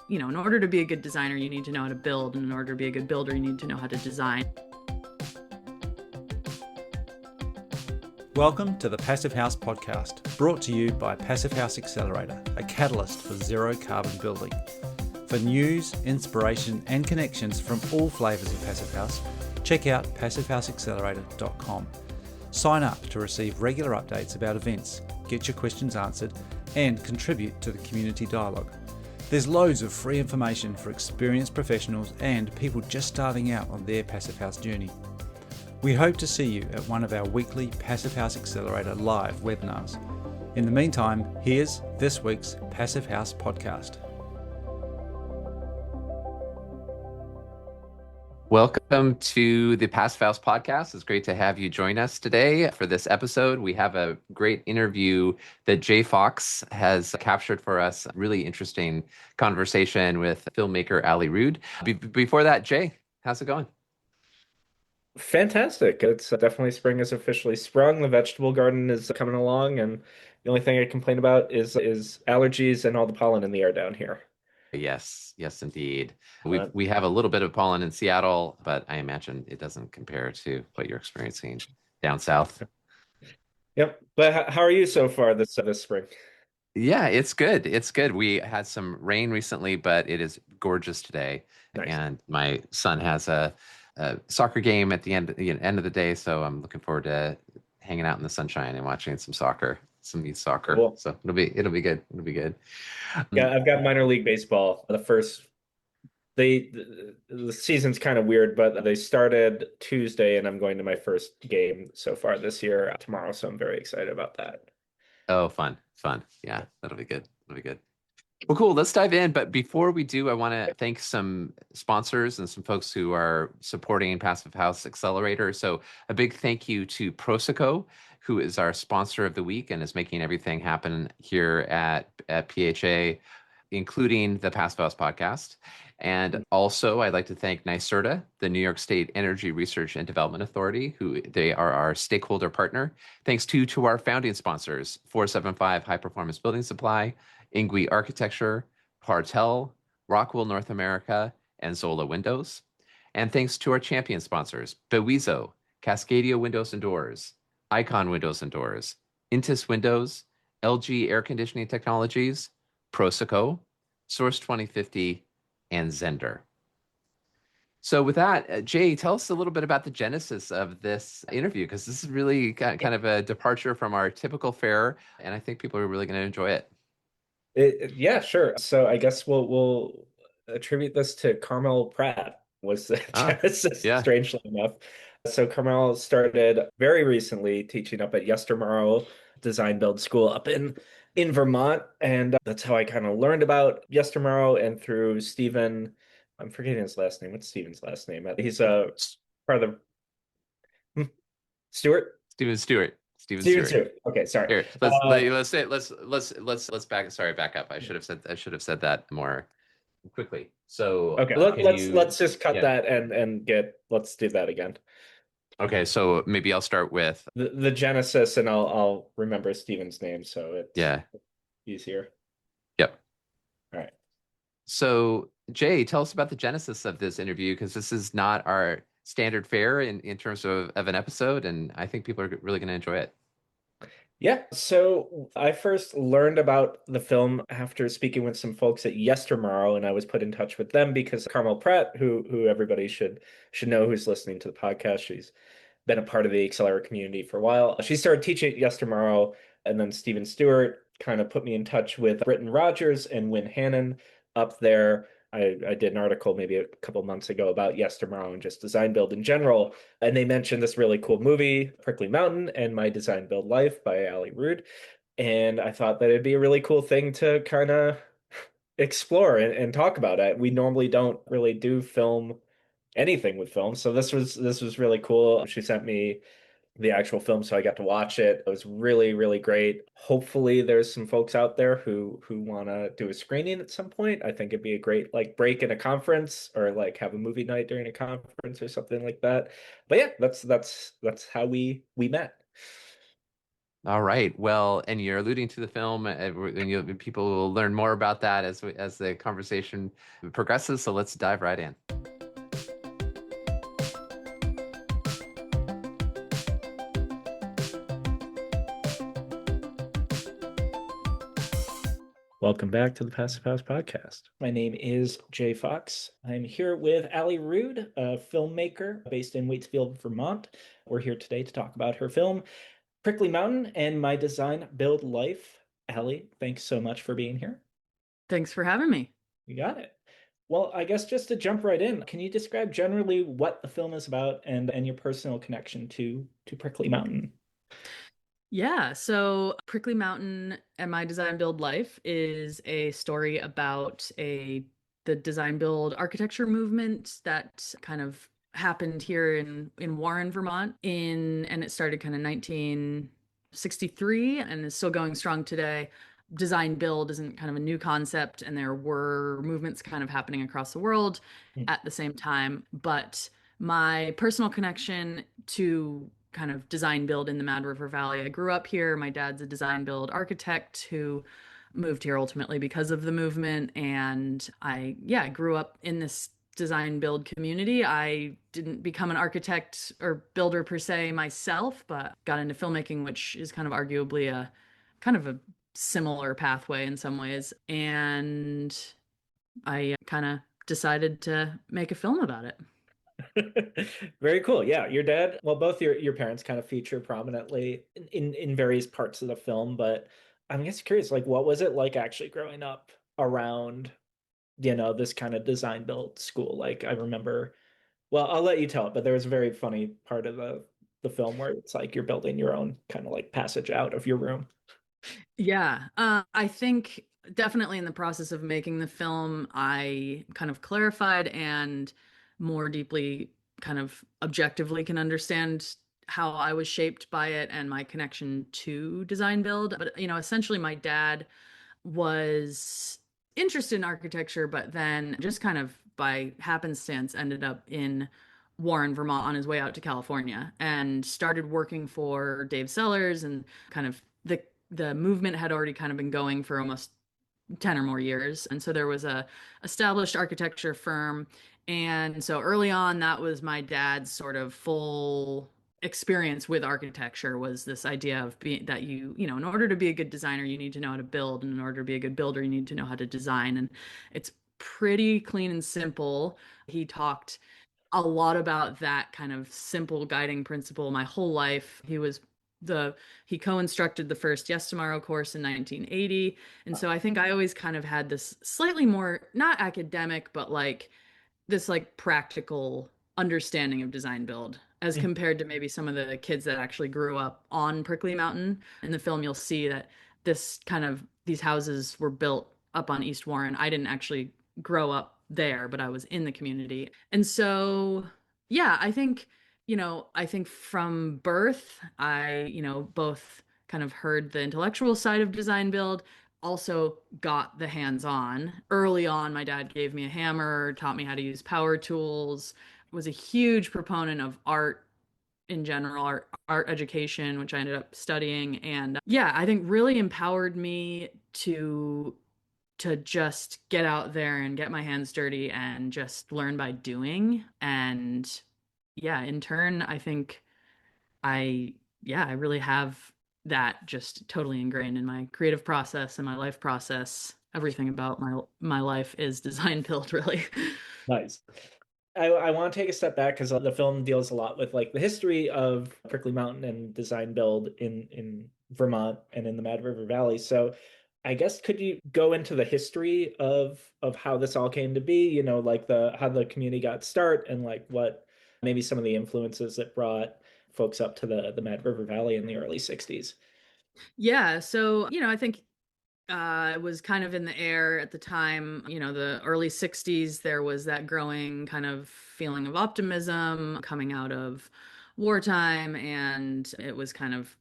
in order to be a good designer, you need to know how to build. And in order to be a good builder, you need to know how to design. Welcome to the Passive House podcast, brought to you by Passive House Accelerator, a catalyst for zero carbon building. For news, inspiration, and connections from all flavours of Passive House, check out passivehouseaccelerator.com. Sign up to receive regular updates about events, get your questions answered, and contribute to the community dialogue. There's loads of free information for experienced professionals and people just starting out on their Passive House journey. We hope to see you at one of our weekly Passive House Accelerator live webinars. In the meantime, here's this week's Passive House podcast. Welcome to the Passive House podcast. It's great to have you join us today. For this episode, we have a great interview that Jay Fox has captured for us. Really interesting conversation with filmmaker Allie Rood. Before that, Jay, how's it going? Fantastic. It's definitely spring has officially sprung. The vegetable garden is coming along, and the only thing I complain about is allergies and all the pollen in the air down here. Yes, indeed. Uh, We have a little bit of pollen in Seattle, but I imagine it doesn't compare to what you're experiencing down south. yep. But how are you so far this spring? Yeah, it's good. It's good. We had some rain recently, but it is gorgeous today. Nice. And my son has a soccer game at the end of the day, so I'm looking forward to hanging out in the sunshine and watching some youth soccer. Cool. So it'll be good. It'll be good. Yeah, I've got minor league baseball. The season's kind of weird, but they started Tuesday, and I'm going to my first game so far this year tomorrow, so I'm very excited about that. Oh, fun. Yeah, that'll be good. That'll be good. Well, cool. Let's dive in. But before we do, I want to thank some sponsors and some folks who are supporting Passive House Accelerator. So a big thank you to Proseco, who is our sponsor of the week and is making everything happen here at PHA, including the Passive House podcast. And also, I'd like to thank NYSERDA, the New York State Energy Research and Development Authority, who they are our stakeholder partner. Thanks to our founding sponsors, 475 High Performance Building Supply, Ingui Architecture, Partel, Rockwell North America, and Zola Windows. And thanks to our champion sponsors, Bewizo, Cascadia Windows and Doors, Icon Windows and Doors, Intis Windows, LG Air Conditioning Technologies, Proseco, Source 2050, and Zender. So with that, Jay, tell us a little bit about the genesis of this interview, because this is really kind of a departure from our typical fare, and I think people are really going to enjoy it. Yeah, sure. So I guess we'll attribute this to Carmel Pratt was the Ah, genesis, yeah. strangely enough. So Carmel started very recently teaching up at Yestermorrow Design Build School up in Vermont, and that's how I kind of learned about Yestermorrow and through Stephen. I'm forgetting his last name. What's Stephen's last name? He's a part of the Stewart. Steven Stewart. Steven Stephen Stewart. Stewart. Okay, sorry. Here, let's back. Sorry, back up. I should have said that more quickly. So, Okay, can you? let's just cut Yeah. that and let's do that again. Okay. So maybe I'll start with. The Genesis, and I'll remember Steven's name, so it's Yeah. easier. Yep. All right. So, Jay, tell us about the genesis of this interview, because this is not our standard fare in terms of an episode, and I think people are really going to enjoy it. Yeah, so I first learned about the film after speaking with some folks at Yestermorrow, and I was put in touch with them because Carmel Pratt, who everybody should know who's listening to the podcast, she's been a part of the Accelerator community for a while. She started teaching at Yestermorrow, and then Stephen Stewart kind of put me in touch with Britton Rogers and Wynn Hannon up there. I did an article maybe a couple months ago about Yestermorrow and just design build in general. And they mentioned this really cool movie, Prickly Mountain and My Design Build Life by Allie Rood. And I thought that it'd be a really cool thing to kind of explore and talk about it. We normally don't really do film anything with film. So this was really cool. She sent me the actual film, so I got to watch it. It was really, really great. Hopefully there's some folks out there who want to do a screening at some point. I think it'd be a great like break in a conference, or like have a movie night during a conference or something like that. But yeah, that's how we met. All right. Well, and you're alluding to the film, and people will learn more about that as the conversation progresses. So let's dive right in. Welcome back to the Passive House Podcast. My name is Jay Fox. I'm here with Allie Rood, a filmmaker based in Waitsfield, Vermont. We're here today to talk about her film, Prickly Mountain, and my design build life. Allie, thanks so much for being here. Thanks for having me. You got it. Well, I guess just to jump right in, can you describe generally what the film is about and your personal connection to Prickly Mountain? Yeah, so Prickly Mountain and My Design Build Life is a story about the design build architecture movement that kind of happened here in Warren, Vermont and it started kind of 1963 and is still going strong today. Design build isn't kind of a new concept, and there were movements kind of happening across the world at the same time. But my personal connection to kind of design build in the Mad River Valley. I grew up here. My dad's a design build architect who moved here ultimately because of the movement. And I grew up in this design build community. I didn't become an architect or builder per se myself, but got into filmmaking, which is kind of arguably a kind of a similar pathway in some ways. And I kind of decided to make a film about it. Very cool. Yeah, your dad, well, both your parents kind of feature prominently in various parts of the film, but I'm just curious, like, what was it like actually growing up around, this kind of design build school? Like, I remember, well, I'll let you tell it, but there was a very funny part of the film where it's like you're building your own kind of like passage out of your room. Yeah, I think definitely in the process of making the film, I kind of clarified and more deeply, kind of objectively can understand how I was shaped by it and my connection to design build. But, essentially my dad was interested in architecture, but then just kind of by happenstance ended up in Warren, Vermont on his way out to California and started working for Dave Sellers, and kind of the movement had already kind of been going for almost 10 or more years. And so there was a established architecture firm. And so early on, that was my dad's sort of full experience with architecture, was this idea of being that in order to be a good designer, you need to know how to build. And in order to be a good builder, you need to know how to design. And it's pretty clean and simple. He talked a lot about that kind of simple guiding principle my whole life. He co-instructed the first Yestermorrow course in 1980. And so I think I always kind of had this slightly more, not academic, but like this like practical understanding of design build as compared to maybe some of the kids that actually grew up on Prickly Mountain. In the film, you'll see that these houses were built up on East Warren. I didn't actually grow up there, but I was in the community. And so, yeah, I think from birth, both kind of heard the intellectual side of design build, also got the hands-on. Early on, my dad gave me a hammer, taught me how to use power tools, was a huge proponent of art in general, art education, which I ended up studying. And I think really empowered me to just get out there and get my hands dirty and just learn by doing. And in turn, I think I really have that just totally ingrained in my creative process and my life process. Everything about my life is design build, really. Nice. I want to take a step back because the film deals a lot with like the history of Prickly Mountain and design build in Vermont and in the Mad River Valley. So I guess could you go into the history of how this all came to be, like how the community got start and like what maybe some of the influences that brought folks up to the Mad River Valley in the early 60s. Yeah, so I think it was kind of in the air at the time, the early 60s. There was that growing kind of feeling of optimism coming out of wartime, and it was kind of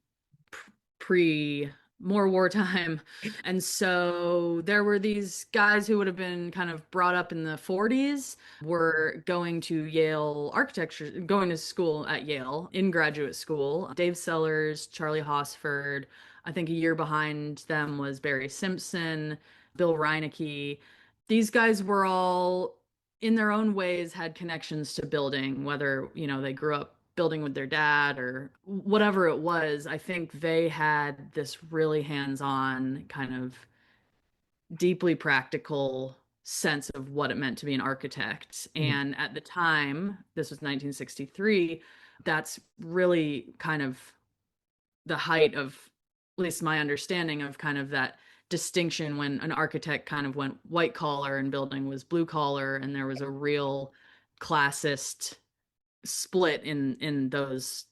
pre more wartime. And so there were these guys who would have been kind of brought up in the 40s, were going to Yale architecture, going to school at Yale in graduate school. Dave Sellers, Charlie Hosford, I think a year behind them was Barry Simpson, Bill Reinecke. These guys were all in their own ways had connections to building, whether, they grew up building with their dad or whatever it was. I think they had this really hands-on, kind of deeply practical sense of what it meant to be an architect. Mhm. And at the time, this was 1963, that's really kind of the height of, at least my understanding of kind of that distinction when an architect kind of went white collar and building was blue collar, and there was a real classist split in those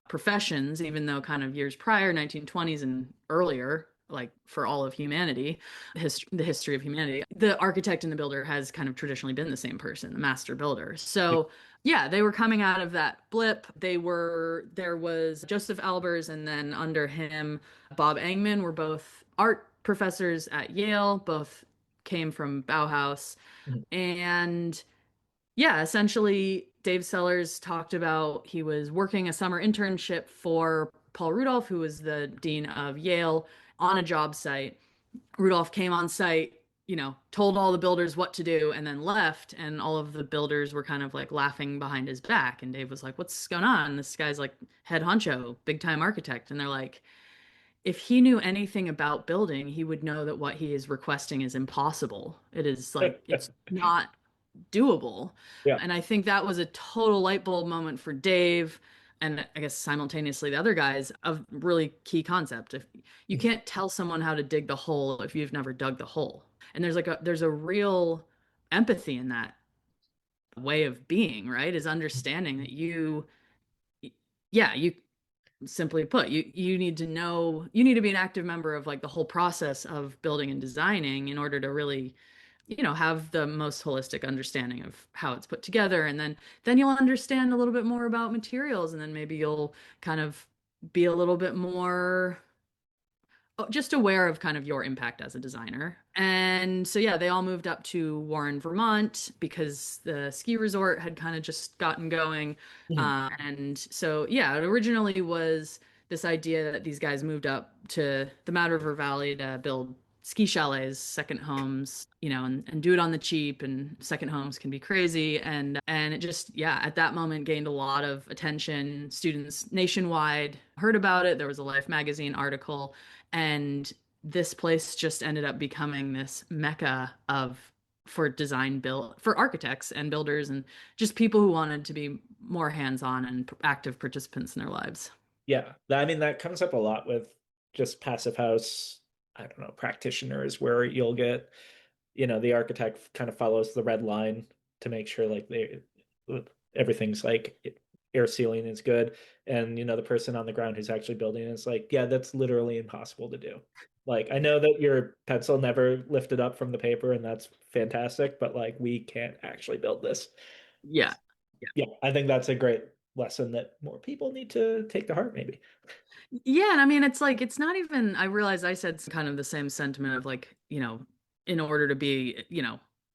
professions, even though kind of years prior, 1920s and earlier, like for all of humanity, the history of humanity, the architect and the builder has kind of traditionally been the same person, the master builder. So yeah, they were coming out of that blip. There was Joseph Albers, and then under him, Bob Engman, were both art professors at Yale, both came from Bauhaus. Mhm. And yeah, essentially, Dave Sellers talked about he was working a summer internship for Paul Rudolph, who was the dean of Yale, on a job site. Rudolph came on site, told all the builders what to do, and then left. And all of the builders were kind of like laughing behind his back. And Dave was like, "What's going on? This guy's like head honcho, big time architect." And they're like, if he knew anything about building, he would know that what he is requesting is impossible. It is like, it's not doable. Yeah. And I think that was a total light bulb moment for Dave, and I guess simultaneously the other guys, of really key concept. If you can't tell someone how to dig the hole if you've never dug the hole. And there's a real empathy in that way of being, right? Is understanding that you simply put, you need to know, you need to be an active member of like the whole process of building and designing in order to really, have the most holistic understanding of how it's put together. And then you'll understand a little bit more about materials, and then maybe you'll kind of be a little bit more just aware of kind of your impact as a designer. And so, yeah, they all moved up to Warren, Vermont, because the ski resort had kind of just gotten going. Mhm. And so, yeah, it originally was this idea that these guys moved up to the Mad River Valley to build ski chalets, second homes, and do it on the cheap. And second homes can be crazy. And it just, yeah, at that moment gained a lot of attention. Students nationwide heard about it. There was a Life magazine article, and this place just ended up becoming this mecca for design build for architects and builders and just people who wanted to be more hands-on and active participants in their lives. Yeah. I mean, that comes up a lot with just passive house, I don't know, practitioners, where you'll get, the architect kind of follows the red line to make sure like everything's like air sealing is good. And, the person on the ground who's actually building is like, yeah, that's literally impossible to do. Like, I know that your pencil never lifted up from the paper and that's fantastic, but like, we can't actually build this. Yeah. Yeah, I think that's a great lesson that more people need to take to heart, maybe. Yeah, and I mean, it's like, it's not even, I realized I said kind of the same sentiment of like, in order to be,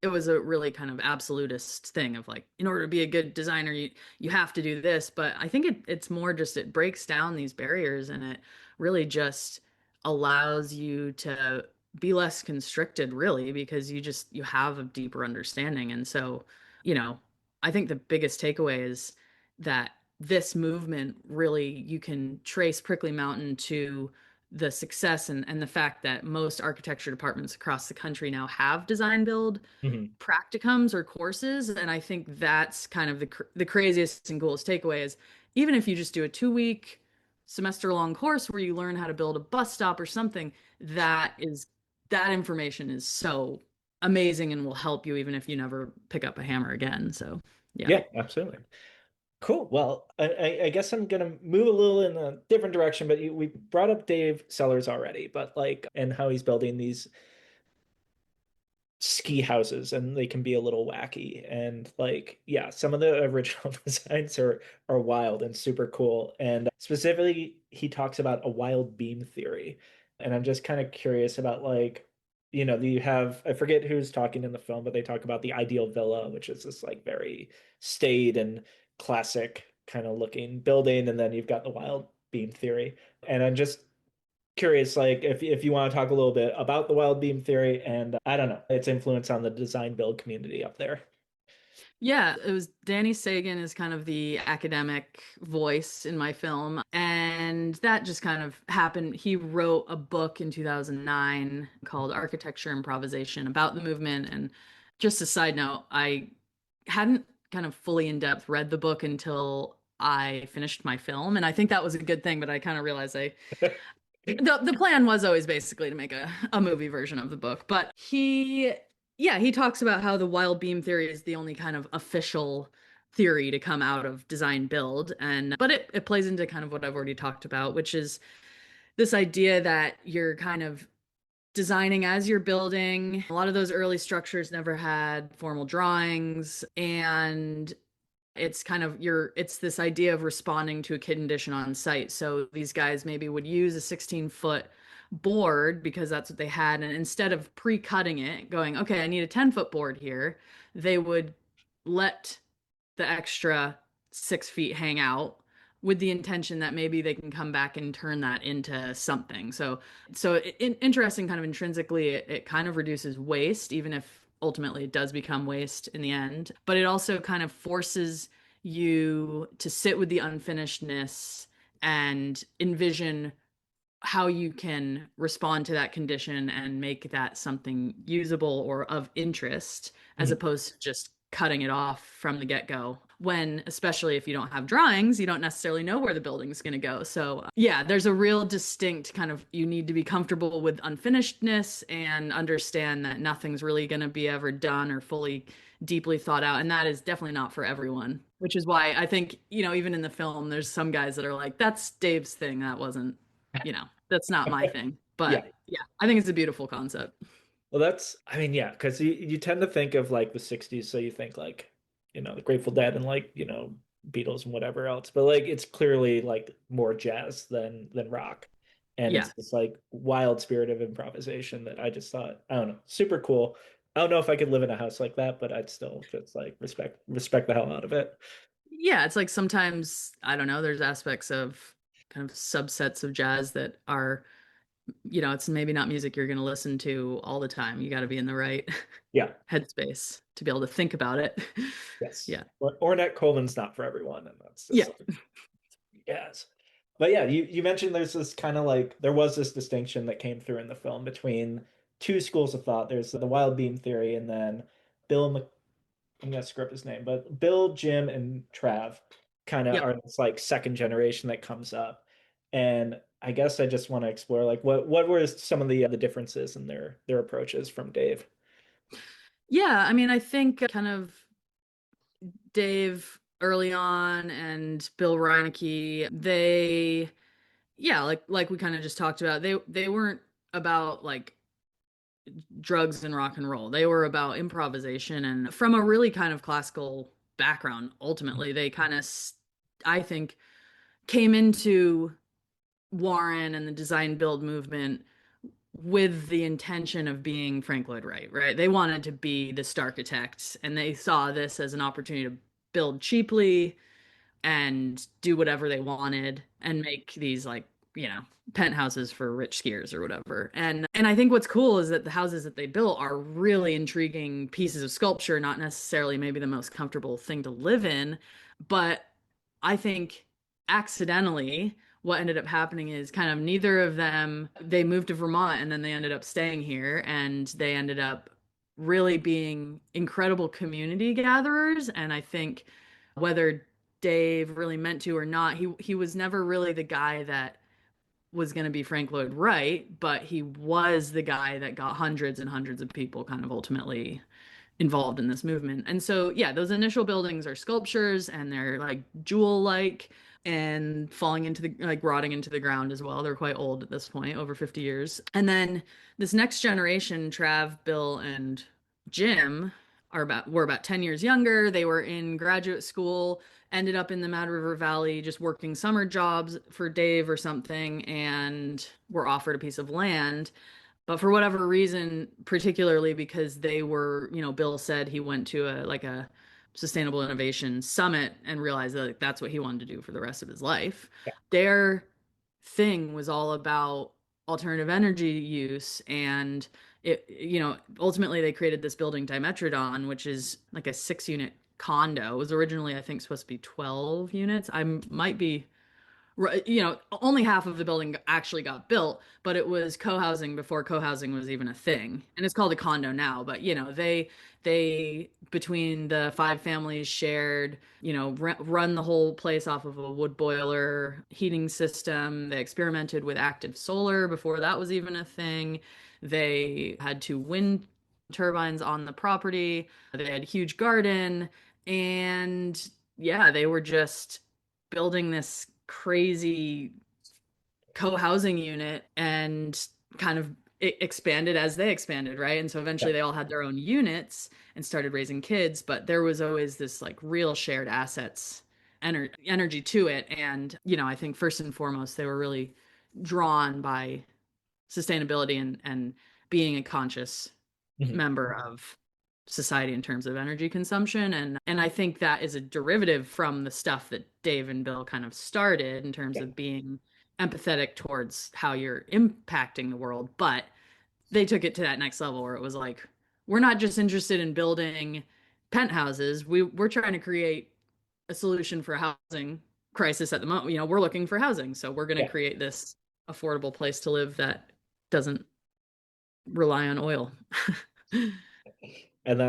it was a really kind of absolutist thing of like, in order to be a good designer, you have to do this. But I think it's more just, it breaks down these barriers, and it really just allows you to be less constricted, really, because you have a deeper understanding. And so, you know, I think the biggest takeaway is that this movement, really, you can trace Prickly Mountain to the success and the fact that most architecture departments across the country now have design build Mhm. practicums or courses. And I think that's kind of the craziest and coolest takeaway is, even if you just do a 2 week semester long course where you learn how to build a bus stop or something, that information is so amazing and will help you even if you never pick up a hammer again. So yeah. Yeah, absolutely. Cool. Well, I guess I'm gonna move a little in a different direction, but we brought up Dave Sellers already, but like, and how he's building these ski houses, and they can be a little wacky. And like, yeah, some of the original designs are wild and super cool. And specifically, he talks about a wild beam theory. And I'm just kind of curious about like, you have, I forget who's talking in the film, but they talk about the ideal villa, which is this like very staid and classic kind of looking building. And then you've got the wild beam theory. And I'm just curious, like if you want to talk a little bit about the wild beam theory and I don't know, its influence on the design build community up there. Yeah, it was Danny Sagan is kind of the academic voice in my film. And that just kind of happened. He wrote a book in 2009 called Architecture Improvisation about the movement. And just a side note, I hadn't kind of fully in depth read the book until I finished my film. And I think that was a good thing, but I kind of realized the plan was always basically to make a movie version of the book. But he talks about how the wild beam theory is the only kind of official theory to come out of design build. And but it plays into kind of what I've already talked about, which is this idea that you're kind of designing as you're building. A lot of those early structures never had formal drawings, and it's this idea of responding to a condition on site. So these guys maybe would use a 16-foot board because that's what they had, and instead of pre-cutting it, going, okay, I need a 10-foot board here, they would let the extra 6 feet hang out with the intention that maybe they can come back and turn that into something. Interesting, kind of intrinsically, it kind of reduces waste, even if ultimately it does become waste in the end. But it also kind of forces you to sit with the unfinishedness and envision how you can respond to that condition and make that something usable or of interest, as opposed to just cutting it off from the get-go. When, especially if you don't have drawings, you don't necessarily know where the building's going to go. So yeah, there's a real distinct kind of, you need to be comfortable with unfinishedness and understand that nothing's really going to be ever done or fully deeply thought out. And that is definitely not for everyone, which is why I think, even in the film, there's some guys that are like, that's Dave's thing. That wasn't, that's not my thing. Yeah. But yeah, I think it's a beautiful concept. Well, I mean, yeah, because you tend to think of like the 60s, so you think like, the Grateful Dead and like, Beatles and whatever else. But like it's clearly like more jazz than rock. And Yeah. it's this like wild spirit of improvisation that I just thought, I don't know, super cool. I don't know if I could live in a house like that, but I'd still just like respect the hell out of it. Yeah, it's like sometimes, I don't know, there's aspects of kind of subsets of jazz that are, it's maybe not music you're going to listen to all the time. You got to be in the right Yeah. headspace to be able to think about it. Yes. Yeah. Ornette Coleman's not for everyone, and that's just Yeah. like, yes. But yeah, you mentioned there's this kind of like there was this distinction that came through in the film between two schools of thought. There's the wild beam theory, and then Bill Mc, I'm gonna screw up his name, but Bill, Jim, and Trav kind of Yep. are this like second generation that comes up. And I guess I just want to explore like what were some of the differences in their approaches from Dave. Yeah, I mean, I think kind of Dave early on and Bill Reinecke, yeah, like we kind of just talked about, they weren't about like drugs and rock and roll. They were about improvisation, and from a really kind of classical background. Ultimately, they kind of, I think, came into Warren and the design build movement with the intention of being Frank Lloyd Wright, right? They wanted to be the Starchitects, and they saw this as an opportunity to build cheaply and do whatever they wanted and make these like, penthouses for rich skiers or whatever. And I think what's cool is that the houses that they built are really intriguing pieces of sculpture, not necessarily maybe the most comfortable thing to live in, but I think accidentally what ended up happening is kind of neither of them, they moved to Vermont and then they ended up staying here, and they ended up really being incredible community gatherers. And I think whether Dave really meant to or not, he was never really the guy that was going to be Frank Lloyd Wright, but he was the guy that got hundreds and hundreds of people kind of ultimately involved in this movement. And so, yeah, those initial buildings are sculptures, and they're like jewel like and falling into the like rotting into the ground as well. They're quite old at this point, over 50 years. And then this next generation, Trav, Bill, and Jim, were about 10 years younger. They were in graduate school, ended up in the Mad River Valley just working summer jobs for Dave or something, and were offered a piece of land. But for whatever reason, particularly because they were, Bill said he went to a sustainable innovation summit and realized that like, that's what he wanted to do for the rest of his life. Yeah. Their thing was all about alternative energy use, and ultimately they created this building Dimetrodon, which is like a 6 unit condo. It was originally, I think, supposed to be 12 units. I might be right, only half of the building actually got built, but it was co-housing before co-housing was even a thing. And it's called a condo now, but they between the five families shared, run the whole place off of a wood boiler heating system. They experimented with active solar before that was even a thing. They had two wind turbines on the property. They had a huge garden, and yeah, they were just building this crazy co-housing unit and kind of it expanded as they expanded, right? And so eventually they all had their own units and started raising kids, but there was always this like real shared assets energy to it. And I think first and foremost they were really drawn by sustainability and being a conscious member of society in terms of energy consumption. And I think that is a derivative from the stuff that Dave and Bill kind of started in terms of being empathetic towards how you're impacting the world. But they took it to that next level where it was like, we're not just interested in building penthouses. We're trying to create a solution for a housing crisis at the moment. We're looking for housing. So we're going to create this affordable place to live that doesn't rely on oil. And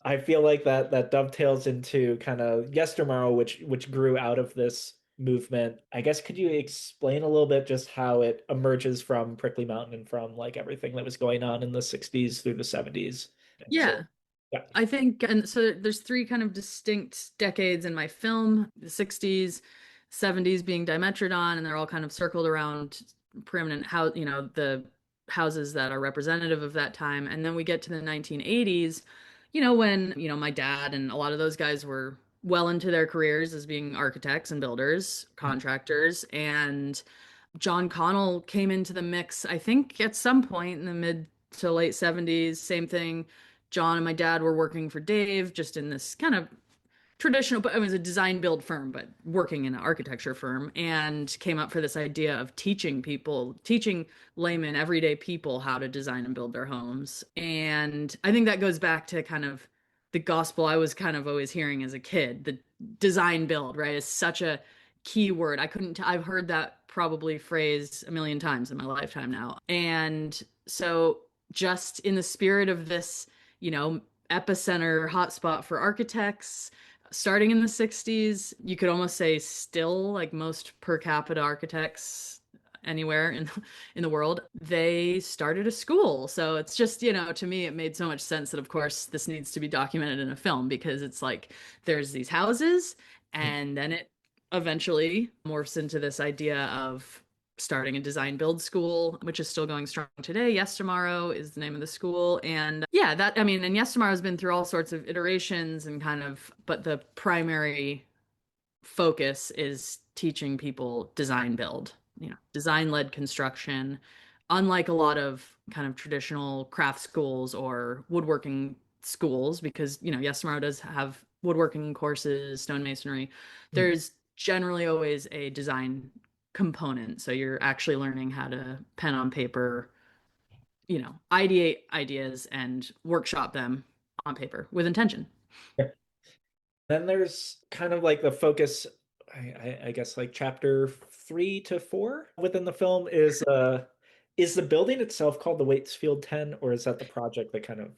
I feel like that dovetails into kind of Yestermorrow, which grew out of this movement. I guess could you explain a little bit just how it emerges from Prickly Mountain and from like everything that was going on in the 60s through the 70s? Yeah. So, yeah. I think, and so there's three kind of distinct decades in my film: the 60s, 70s being Dimetrodon, and they're all kind of circled around preeminent the houses that are representative of that time. And then we get to the 1980s, when, my dad and a lot of those guys were well into their careers as being architects and builders, contractors. And John Connell came into the mix, I think, at some point in the mid to late 70s. Same thing. John and my dad were working for Dave, just in this kind of traditional, but it was a design build firm, but working in an architecture firm, and came up for this idea of teaching laymen, everyday people, how to design and build their homes. And I think that goes back to kind of the gospel I was kind of always hearing as a kid. The design build, right, is such a key word. I've heard that probably phrase a million times in my lifetime now. And so just in the spirit of this, epicenter hotspot for architects, starting in the 60s, you could almost say still like most per capita architects anywhere in the world, they started a school. So it's just, to me, it made so much sense that, of course, this needs to be documented in a film, because it's like there's these houses, and then it eventually morphs into this idea of starting a design build school, which is still going strong today. Yestermorrow is the name of the school. And yeah, and Yestermorrow has been through all sorts of iterations and but the primary focus is teaching people design build, design-led construction, unlike a lot of kind of traditional craft schools or woodworking schools, because, Yestermorrow does have woodworking courses, stonemasonry. There's generally always a design component. So you're actually learning how to pen on paper, ideate ideas and workshop them on paper with intention. Then there's kind of like the focus, I guess like chapter 3 to 4 within the film is the building itself called the Waitsfield 10, or is that the project that kind of...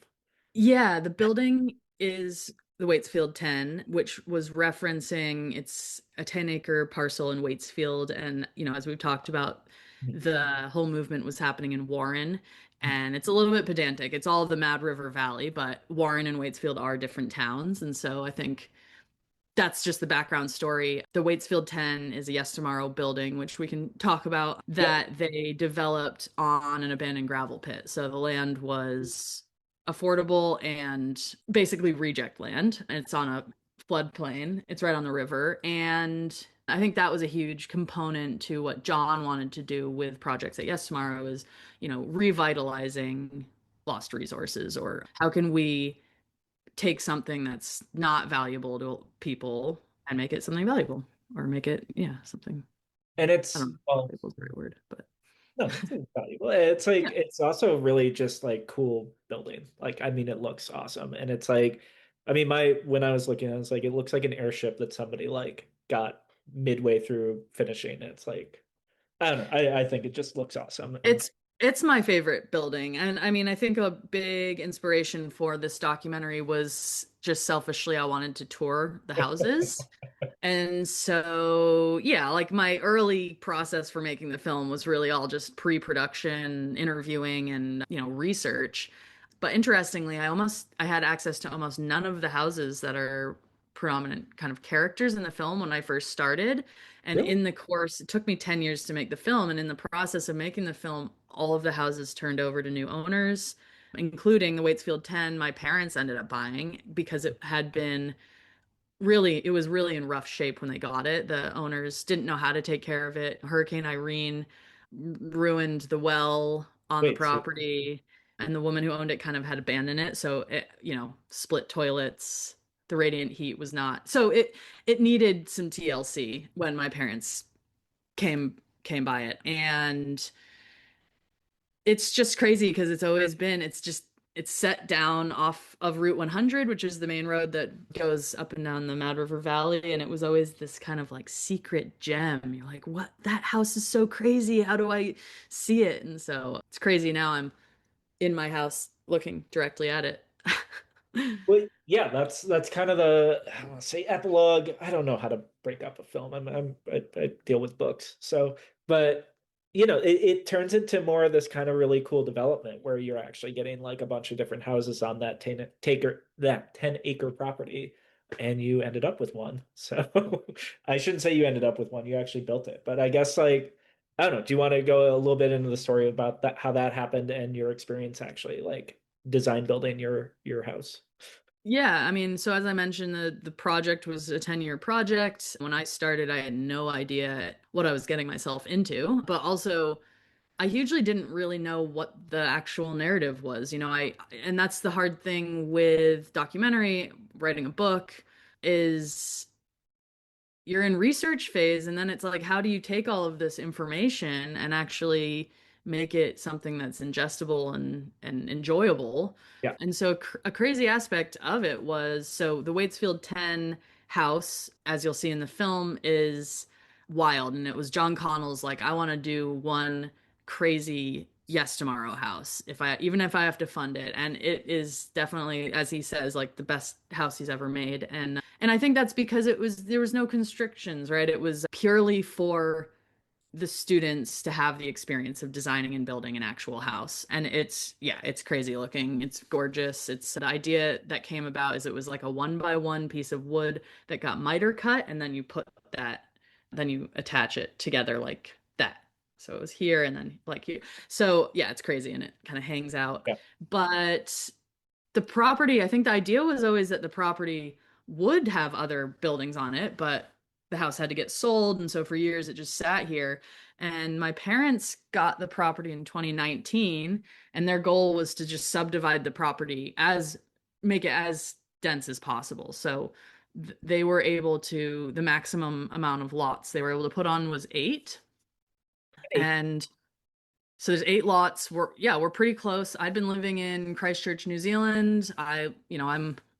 Yeah, the building is the Waitsfield 10, which was referencing, it's a 10-acre parcel in Waitsfield. And, as we've talked about, the whole movement was happening in Warren. And it's a little bit pedantic. It's all the Mad River Valley, but Warren and Waitsfield are different towns. And so I think that's just the background story. The Waitsfield 10 is a Yestermorrow building, which we can talk about, that they developed on an abandoned gravel pit. So the land was affordable and basically reject land. And it's on a floodplain. It's right on the river. And I think that was a huge component to what John wanted to do with projects at Yestermorrow is, revitalizing lost resources, or how can we take something that's not valuable to people and make it something valuable, or make it, yeah, something. And I it's don't know well, if valuable is the right word, but no, it's valuable. It's like yeah. it's also really just like cool building. Like, I mean, it looks awesome. And it's like, I mean, my when I was looking at it, it's like it looks like an airship that somebody like got midway through finishing. It's like, I don't know. I think it just looks awesome. And It's my favorite building. And I mean, I think a big inspiration for this documentary was just selfishly, I wanted to tour the houses. And so, yeah, like my early process for making the film was really all just pre-production, interviewing, and, research. But interestingly, I had access to almost none of the houses that are prominent kind of characters in the film when I first started. And really, in the course, it took me 10 years to make the film. And in the process of making the film, all of the houses turned over to new owners, including the Waitsfield 10 my parents ended up buying because it was really in rough shape when they got it. The owners didn't know how to take care of it. Hurricane Irene ruined the well on the wait, so property, and the woman who owned it kind of had abandoned it. So it, split toilets. The radiant heat was not. So it needed some TLC when my parents came by it. And it's just crazy because it's set down off of Route 100, which is the main road that goes up and down the Mad River Valley. And it was always this kind of like secret gem. You're like, what? That house is so crazy. How do I see it? And so it's crazy. Now I'm in my house looking directly at it. well, yeah, that's kind of the I want to say epilogue. I don't know how to break up a film. I deal with books, so but it turns into more of this kind of really cool development where you're actually getting like a bunch of different houses on that 10-acre property, and you ended up with one. So I shouldn't say you ended up with one. You actually built it, but I guess like I don't know. Do you want to go a little bit into the story about that, how that happened, and your experience actually like design building your house? Yeah, I mean, so as I mentioned, the project was a 10-year project. When I started, I had no idea what I was getting myself into, but also I hugely didn't really know what the actual narrative was. And that's the hard thing with documentary, writing a book, is you're in research phase, and then it's like, how do you take all of this information and actually make it something that's ingestible and enjoyable? Yeah. And so a crazy aspect of it was, so the Waitsfield 10 house, as you'll see in the film, is wild. And it was John Connell's like, I want to do one crazy Yes Tomorrow house, even if I have to fund it. And it is definitely, as he says, like the best house he's ever made. And I think that's because there was no constrictions, right? It was purely for the students to have the experience of designing and building an actual house. And it's crazy looking. It's gorgeous. It's the idea that came about is it was like a 1 by 1 piece of wood that got miter cut, and then you attach it together like that. So it was here and then like here. So yeah, it's crazy, and it kind of hangs out. Yeah. But the property, I think the idea was always that the property would have other buildings on it, but the house had to get sold. And so for years it just sat here. And my parents got the property in 2019, and their goal was to just subdivide the property make it as dense as possible. So they were able to, the maximum amount of lots they were able to put on was 8. Hey, And so there's 8 lots. We're pretty close. I'd been living in Christchurch, New Zealand. I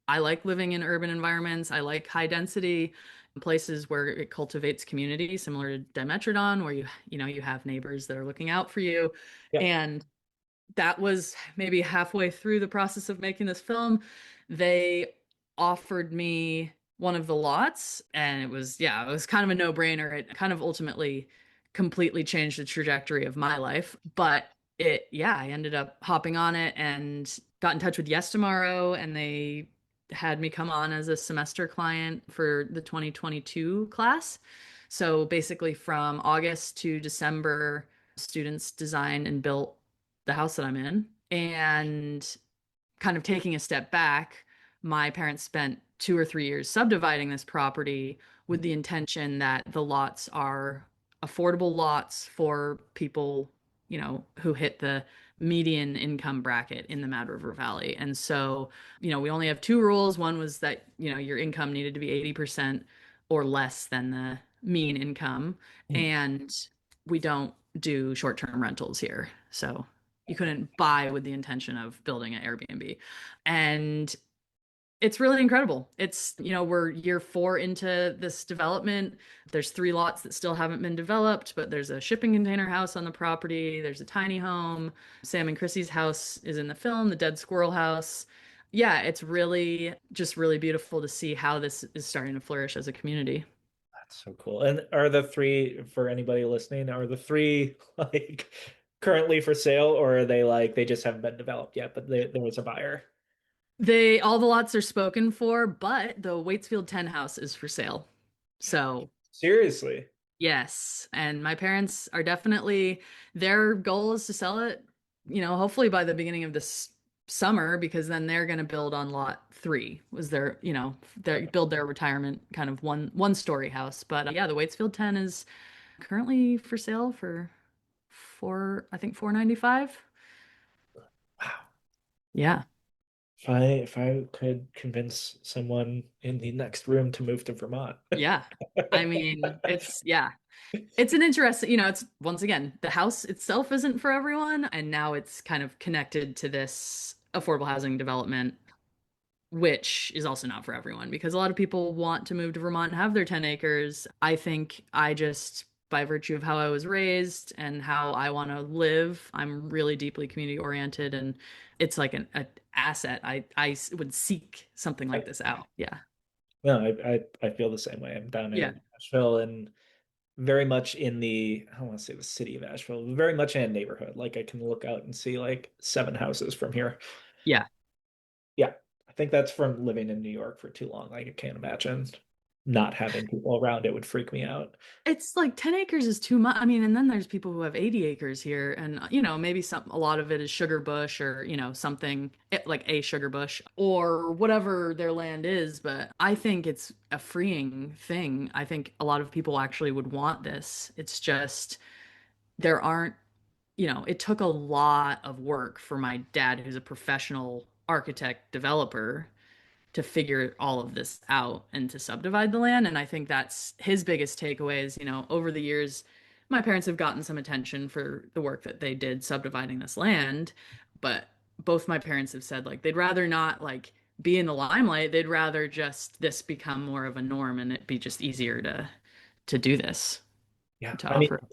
like living in urban environments. I like high density places where it cultivates community, similar to Dimetrodon, where you have neighbors that are looking out for you. yeah. And that was maybe halfway through the process of making this film. They offered me one of the lots, and it was kind of a no-brainer. It kind of ultimately completely changed the trajectory of my life. But I ended up hopping on it and got in touch with Yestermorrow, and they had me come on as a semester client for the 2022 class. So basically from August to December, students designed and built the house that I'm in. And kind of taking a step back, my parents spent 2 or 3 years subdividing this property with the intention that the lots are affordable lots for people, who hit the median income bracket in the Mad River Valley. And so, we only have two rules. One was that, your income needed to be 80% or less than the mean income. Mm. And we don't do short-term rentals here. So you couldn't buy with the intention of building an Airbnb. And it's really incredible. We're year 4 into this development. There's 3 lots that still haven't been developed, but there's a shipping container house on the property. There's a tiny home. Sam and Chrissy's house is in the film, the dead squirrel house. Yeah, it's really just really beautiful to see how this is starting to flourish as a community. That's so cool. And are the 3, for anybody listening, are the 3 like currently for sale, or are they like they just haven't been developed yet, but there was a buyer? All the lots are spoken for, but the Waitsfield 10 house is for sale. So Seriously? yes, and my parents are definitely, their goal is to sell it, hopefully by the beginning of this summer, because then they're going to build on lot 3 was their build their retirement kind of one story house. But yeah, the Waitsfield 10 is currently for sale for I think 495. Wow. Yeah. If I could convince someone in the next room to move to Vermont. Yeah. I mean, it's an interesting, it's once again, the house itself isn't for everyone. And now it's kind of connected to this affordable housing development, which is also not for everyone because a lot of people want to move to Vermont and have their 10 acres. I think by virtue of how I was raised and how I want to live, I'm really deeply community oriented, and it's like an asset. I would seek something like this out. Yeah. No, I feel the same way. I'm down Yeah. in Asheville and very much in I don't want to say the city of Asheville, very much in a neighborhood. Like I can look out and see like 7 houses from here. Yeah. Yeah. I think that's from living in New York for too long. Like I can't imagine not having people around. It would freak me out. It's like 10 acres is too much. I mean, and then there's people who have 80 acres here, and maybe a lot of it is sugar bush or, something like a sugar bush or whatever their land is. But I think it's a freeing thing. I think a lot of people actually would want this. It's just there aren't, it took a lot of work for my dad, who's a professional architect developer, to figure all of this out and to subdivide the land. And I think that's his biggest takeaway is, over the years, my parents have gotten some attention for the work that they did subdividing this land. But both my parents have said like they'd rather not like be in the limelight. They'd rather just this become more of a norm and it be just easier to do this, Yeah. to I mean, offer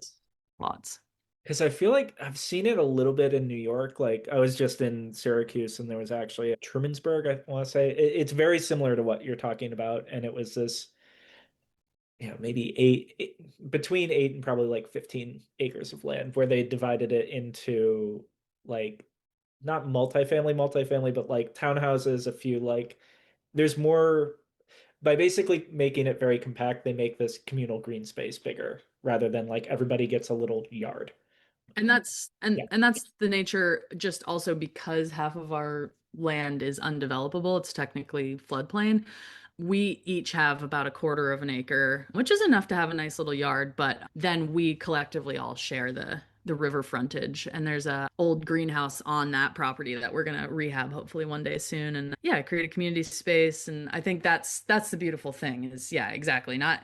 lots. because I feel like I've seen it a little bit in New York. Like I was just in Syracuse and there was actually a Trumansburg, I want to say. It's very similar to what you're talking about. And it was this, maybe between 8 and probably like 15 acres of land where they divided it into like not multifamily, but like townhouses, a few like there's more by basically making it very compact, they make this communal green space bigger rather than like everybody gets a little yard. And that's and Yeah. and that's the nature, just also because half of our land is undevelopable, it's technically floodplain. We each have about a quarter of an acre, which is enough to have a nice little yard, but then we collectively all share the river frontage, and there's a old greenhouse on that property that we're going to rehab hopefully one day soon, and yeah, create a community space. And I think that's the beautiful thing is, yeah, exactly, not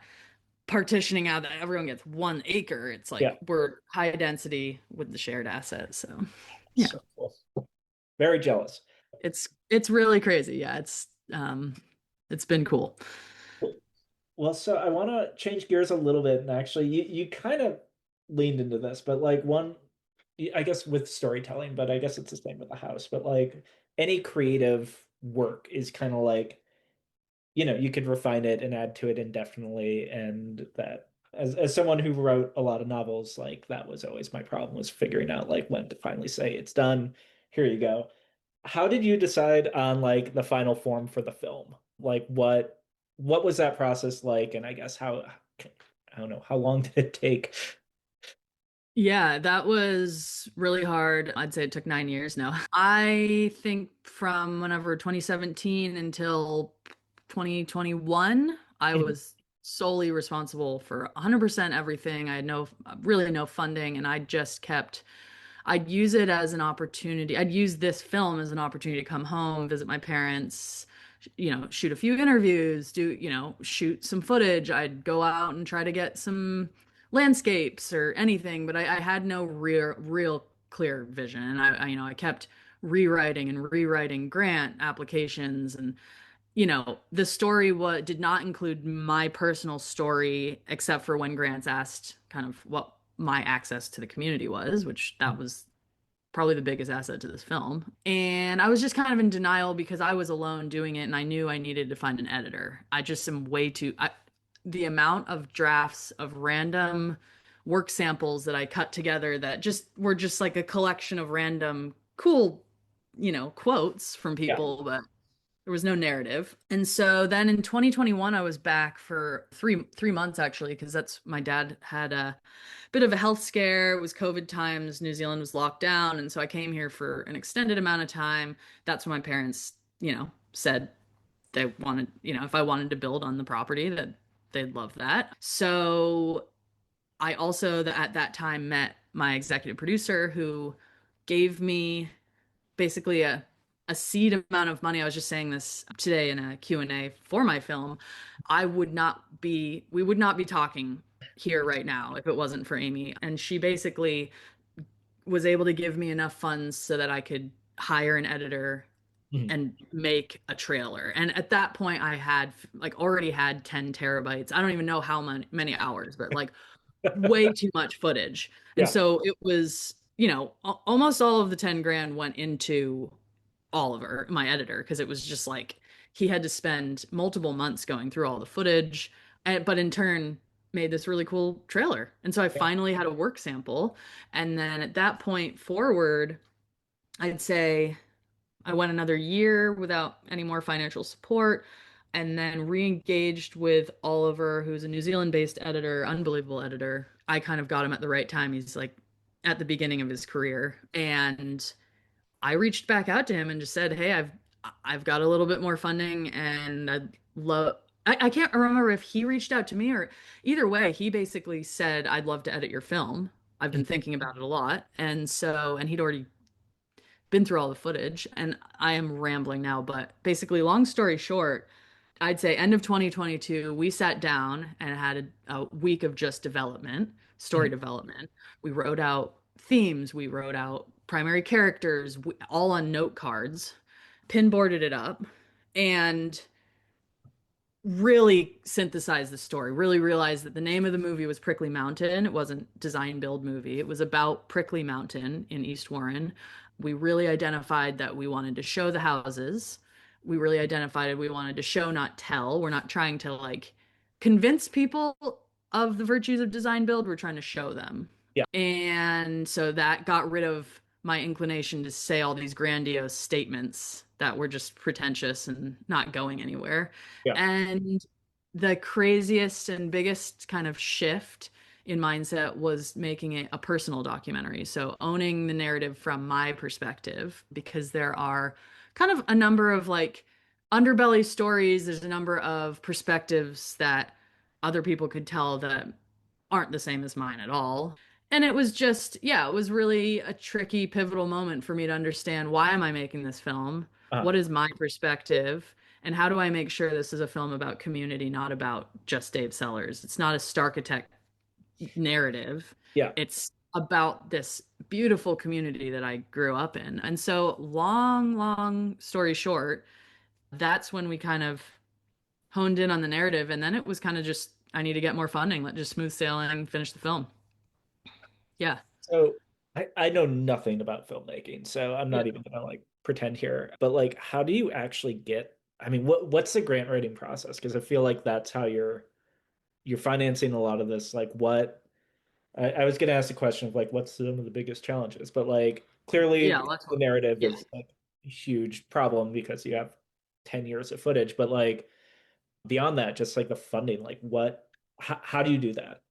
partitioning out that everyone gets 1 acre. It's like Yeah. we're high density with the shared asset. So yeah, So cool. Very jealous. it's really crazy. Yeah, it's been cool. Well, so I want to change gears a little bit, and actually, you kind of leaned into this, but like I guess with storytelling, but I guess it's the same with the house. But like any creative work is kind of like, you could refine it and add to it indefinitely, and that as someone who wrote a lot of novels, like that was always my problem was figuring out like when to finally say it's done. Here you go. How did you decide on like the final form for the film? Like what was that process like? And I guess I don't know, how long did it take? Yeah, that was really hard. I'd say it took 9 years now. I think from whenever 2017 until 2021, I Mhm. was solely responsible for 100% everything. I had really no funding, and I just kept, I'd use it as an opportunity. I'd use this film as an opportunity to come home, visit my parents, shoot a few interviews, shoot some footage. I'd go out and try to get some landscapes or anything, but I had no real clear vision. And I kept rewriting and rewriting grant applications. And, the story did not include my personal story, except for when grants asked kind of what my access to the community was, which that was probably the biggest asset to this film. And I was just kind of in denial because I was alone doing it and I knew I needed to find an editor. I just am the amount of drafts of random work samples that I cut together that just were just like a collection of random cool, quotes from Yeah. people, but there was no narrative. And so then in 2021, I was back for three months actually, because that's my dad had a bit of a health scare. It was COVID times. New Zealand was locked down. And so I came here for an extended amount of time. That's when my parents, said they wanted, if I wanted to build on the property, that they'd love that. So I also at that time met my executive producer who gave me basically a seed amount of money. I was just saying this today in a Q&A for my film. We would not be talking here right now if it wasn't for Amy. And she basically was able to give me enough funds so that I could hire an editor Mhm. and make a trailer. And at that point I had like already had 10 terabytes. I don't even know how many hours, but like way too much footage. And Yeah. so it was, almost all of the 10 grand went into Oliver, my editor, because it was just like he had to spend multiple months going through all the footage, but in turn made this really cool trailer. And so I Yeah. finally had a work sample. And then at that point forward, I'd say I went another year without any more financial support and then re-engaged with Oliver, who's a New Zealand-based editor, unbelievable editor. I kind of got him at the right time. He's like at the beginning of his career. And I reached back out to him and just said, "Hey, I've got a little bit more funding and I'd love." I can't remember if he reached out to me or either way. He basically said, "I'd love to edit your film. I've been thinking about it a lot." And he'd already been through all the footage. And I am rambling now, but basically, long story short, I'd say end of 2022, we sat down and had a week of just development, story Mhm. development. We wrote out themes, we wrote out primary characters, all on note cards, pinboarded it up, and really synthesized the story. Really realized that the name of the movie was Prickly Mountain. It wasn't design build movie. It was about Prickly Mountain in East Warren. We really identified that we wanted to show the houses. We really identified we wanted to show, not tell. We're not trying to like convince people of the virtues of design build. We're trying to show them. Yeah. And so that got rid of my inclination to say all these grandiose statements that were just pretentious and not going anywhere. Yeah. And the craziest and biggest kind of shift in mindset was making it a personal documentary. So owning the narrative from my perspective, because there are kind of a number of like underbelly stories, there's a number of perspectives that other people could tell that aren't the same as mine at all. And it was just, yeah, it was really a tricky, pivotal moment for me to understand why am I making this film? Uh, What is my perspective? And how do I make sure this is a film about community, not about just Dave Sellers? It's not a Starkitect narrative. yeah. It's about this beautiful community that I grew up in. And so, long story short, that's when we kind of honed in on the narrative. And then it was kind of just, I need to get more funding. Let just smooth sailing, finish the film. Yeah. So I know nothing about filmmaking, so I'm Yeah. not even gonna like pretend here. But like, how do you actually get? I mean, what's the grant writing process? Because I feel like that's how you're financing a lot of this. Like, what I was gonna ask the question of like, what's some of the biggest challenges? But like, Yeah. clearly That's the what, narrative yeah. is like a huge problem because you have 10 years of footage. But like beyond that, just like the funding, like how do you do that?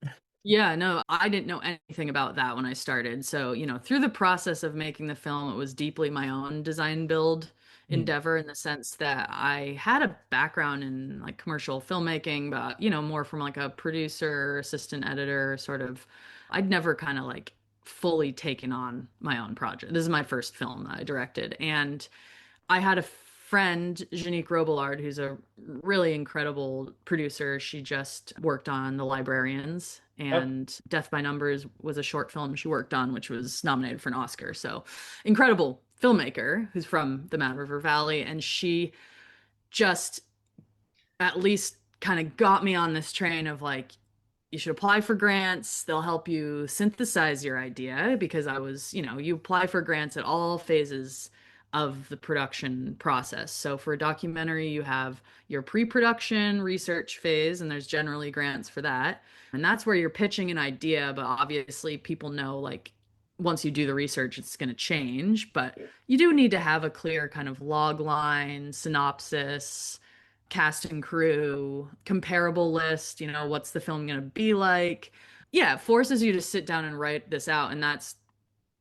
Yeah, no, I didn't know anything about that when I started. So, through the process of making the film, it was deeply my own design build Mm. endeavor in the sense that I had a background in like commercial filmmaking, but, more from like a producer, assistant editor, sort of. I'd never kind of like fully taken on my own project. This is my first film that I directed. And I had a friend, Janique Robillard, who's a really incredible producer. She just worked on The Librarians, Oh, and Death by Numbers was a short film she worked on, which was nominated for an Oscar. So, incredible filmmaker who's from the Mad River Valley. And she just at least kind of got me on this train of like, you should apply for grants. They'll help you synthesize your idea because you apply for grants at all phases of the production process. So for a documentary, you have your pre-production research phase, and there's generally grants for that. And that's where you're pitching an idea, but obviously people know like once you do the research, it's going to change. But you do need to have a clear kind of log line, synopsis, cast and crew, comparable list, what's the film going to be like? Yeah, it forces you to sit down and write this out. And that's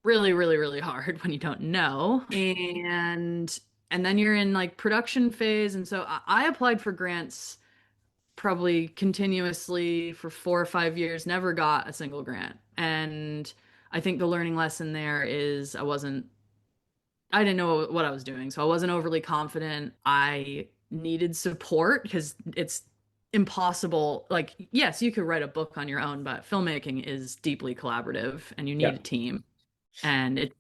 really, really, really hard when you don't know. And then you're in like production phase. And so I applied for grants probably continuously for 4 or 5 years, never got a single grant. And I think the learning lesson there is I didn't know what I was doing, so I wasn't overly confident. I needed support because it's impossible. Like, yes, you could write a book on your own, but filmmaking is deeply collaborative and you need yeah. a team. And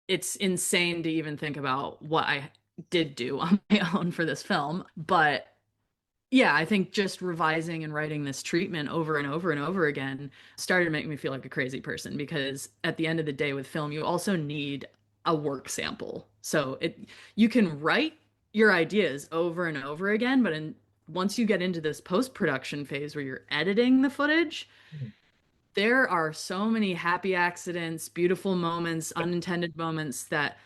it's insane to even think about what I did do on my own for this film. But yeah, I think just revising and writing this treatment over and over and over again started to make me feel like a crazy person because at the end of the day with film, you also need a work sample. So you can write your ideas over and over again, but once you get into this post-production phase where you're editing the footage, Mhm. there are so many happy accidents, beautiful moments, unintended moments that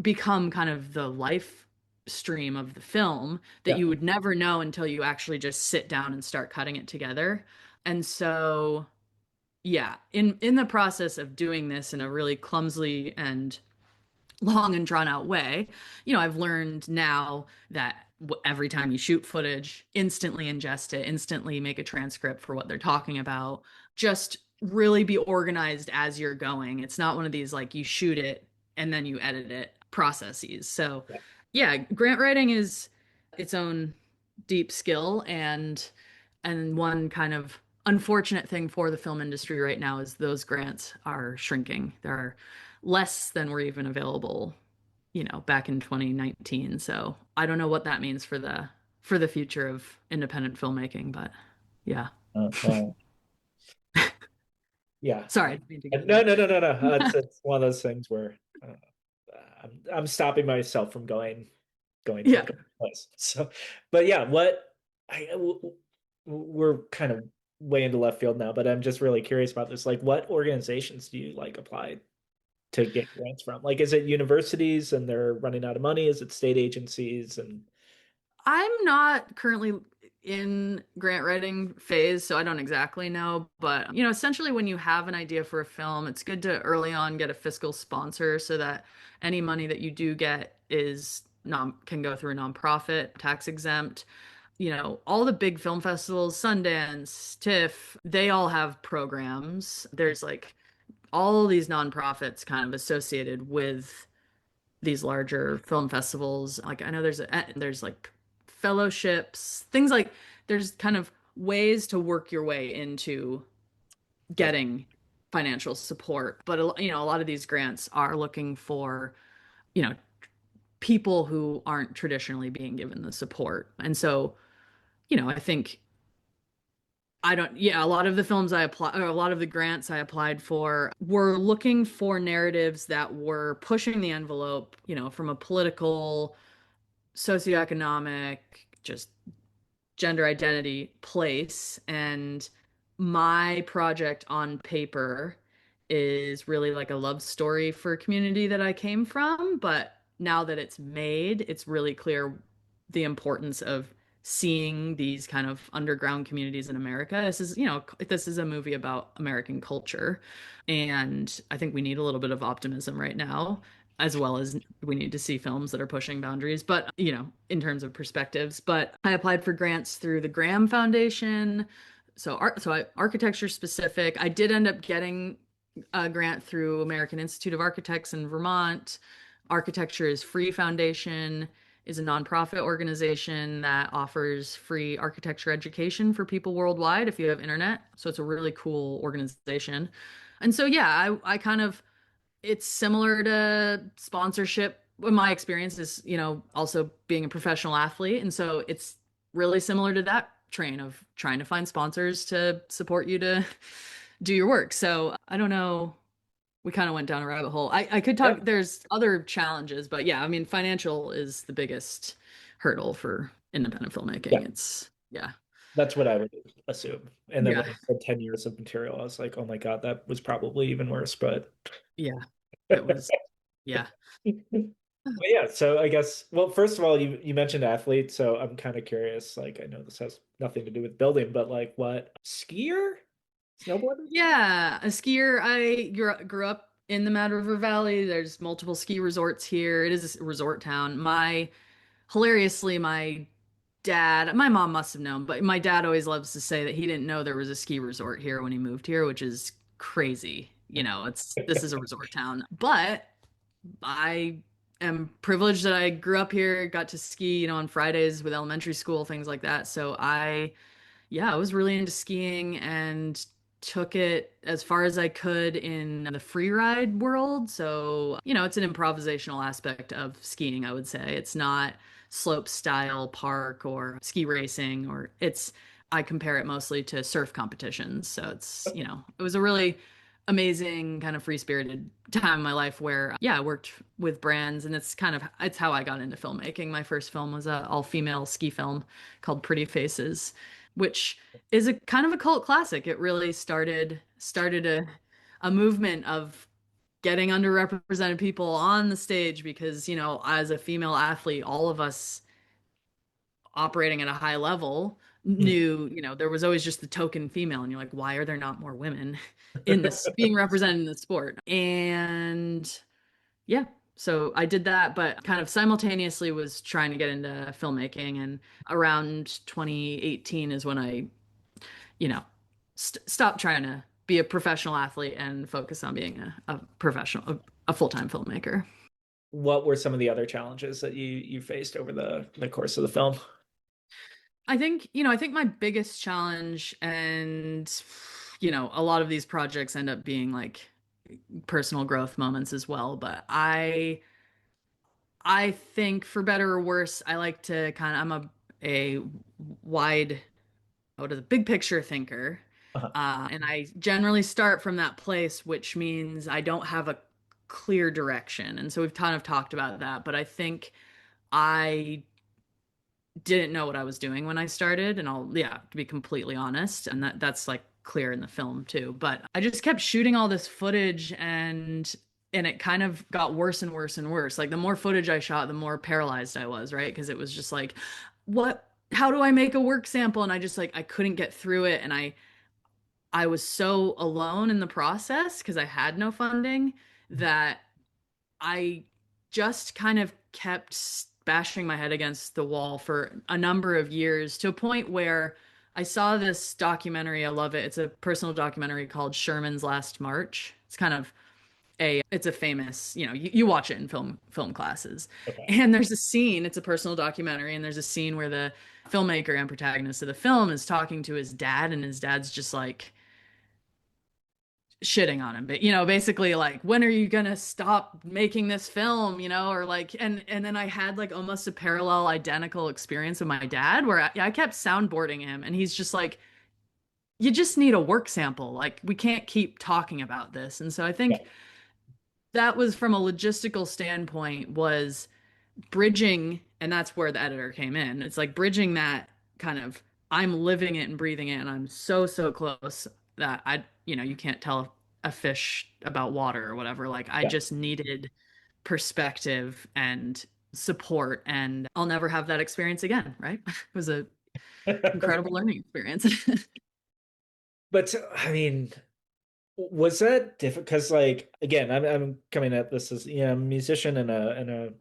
become kind of the life stream of the film that Yeah. you would never know until you actually just sit down and start cutting it together. And so, yeah, in the process of doing this in a really clumsily and long and drawn out way, I've learned now that every time you shoot footage, instantly ingest it, instantly make a transcript for what they're talking about. Just really be organized as you're going. It's not one of these like you shoot it and then you edit it processes. So, Yeah. yeah, grant writing is its own deep skill, and one kind of unfortunate thing for the film industry right now is those grants are shrinking. There are less than were even available, back in 2019. So I don't know what that means for the future of independent filmmaking, but yeah. Well, yeah. Sorry, I didn't mean to go No, there. no, no, no, no. It's one of those things where I'm stopping myself from going to a Yeah. good place. So, but yeah, we're kind of way into left field now, but I'm just really curious about this. Like, what organizations do you like apply to get grants from? Like, is it universities and they're running out of money? Is it state agencies? And I'm not currently in grant writing phase, so I don't exactly know. But, essentially, when you have an idea for a film, it's good to early on get a fiscal sponsor so that any money that you do get can go through a nonprofit, tax exempt. All the big film festivals, Sundance, TIFF, they all have programs. There's like all these nonprofits kind of associated with these larger film festivals. Like I know there's like fellowships, things like there's kind of ways to work your way into yeah, getting financial support. But a lot of these grants are looking for, you know, people who aren't traditionally being given the support. And so, I think I don't, yeah, a lot of the films I apply, or a lot of the grants I applied for were looking for narratives that were pushing the envelope, from a political, socioeconomic, just gender identity place. And my project on paper is really like a love story for a community that I came from. But now that it's made, it's really clear the importance of seeing these kind of underground communities in America. This is, this is a movie about American culture. And I think we need a little bit of optimism right now, as well as we need to see films that are pushing boundaries, but, in terms of perspectives. But I applied for grants through the Graham Foundation. Architecture specific. I did end up getting a grant through American Institute of Architects in Vermont. Architecture is Free Foundation is a nonprofit organization that offers free architecture education for people worldwide if you have internet. So it's a really cool organization. And so, yeah, I kind of, it's similar to sponsorship. My experience is, also being a professional athlete. And so it's really similar to that train of trying to find sponsors to support you to do your work. So I don't know. We kind of went down a rabbit hole. I could talk, there's other challenges, but yeah, I mean, financial is the biggest hurdle for independent filmmaking. Yeah. Yeah. That's what I would assume. And then Yeah. when I said 10 years of material, I was like, oh my God, that was probably even worse, but yeah, it was, yeah. Well, yeah, so I guess, well, first of all, you mentioned athletes, so I'm kind of curious. Like, I know this has nothing to do with building, but like, what, skier, snowboarder? Yeah, a skier. I grew up in the Mad River Valley. There's multiple ski resorts here. It is a resort town. Hilariously, my mom must have known, but my dad always loves to say that he didn't know there was a ski resort here when he moved here, which is crazy. This is a resort town, but I am privileged that I grew up here, got to ski, on Fridays with elementary school, things like that. So I was really into skiing and took it as far as I could in the free ride world. So, it's an improvisational aspect of skiing, I would say. It's not slope style park or ski racing, I compare it mostly to surf competitions. So it was a really amazing kind of free-spirited time in my life where I worked with brands, and it's how I got into filmmaking. My first film was a all-female ski film called Pretty Faces, which is a kind of a cult classic. It really started a movement of getting underrepresented people on the stage because, as a female athlete, all of us operating at a high level knew, there was always just the token female, and you're like, why are there not more women in this being represented in the sport? And yeah, so I did that, but kind of simultaneously was trying to get into filmmaking. And around 2018 is when I, stopped trying to be a professional athlete and focus on being a professional, a full-time filmmaker. What were some of the other challenges that you faced over the course of the film? I think my biggest challenge, and, a lot of these projects end up being like personal growth moments as well, but I think for better or worse, I like to I'm a wide, what is a big picture thinker. Uh-huh. And I generally start from that place, which means I don't have a clear direction. And so we've kind of talked about that, but I think I didn't know what I was doing when I started, and to be completely honest, and that's like clear in the film too. But I just kept shooting all this footage, and it kind of got worse and worse and worse. Like the more footage I shot, the more paralyzed I was, right? Because it was just like, how do I make a work sample? And I just I couldn't get through it, and I was so alone in the process because I had no funding that I just kind of kept bashing my head against the wall for a number of years, to a point where I saw this documentary. I love it. It's a personal documentary called Sherman's Last March. It's a famous, you watch it in film classes. Okay. And there's a scene, it's a personal documentary, and there's a scene where the filmmaker and protagonist of the film is talking to his dad, and his dad's just like shitting on him, but basically like, when are you gonna stop making this film, or like, and then I had like almost a parallel identical experience with my dad where I kept soundboarding him, and he's just like, you just need a work sample, like we can't keep talking about this. And so I think that was, from a logistical standpoint, was bridging, and that's where the editor came in. It's like bridging that kind of, I'm living it and breathing it, and I'm so close that you can't tell a fish about water or whatever. Like I just needed perspective and support, and I'll never have that experience again, right? It was a incredible learning experience. But I mean, was that difficult? Because like again, I'm coming at this as I'm a musician and a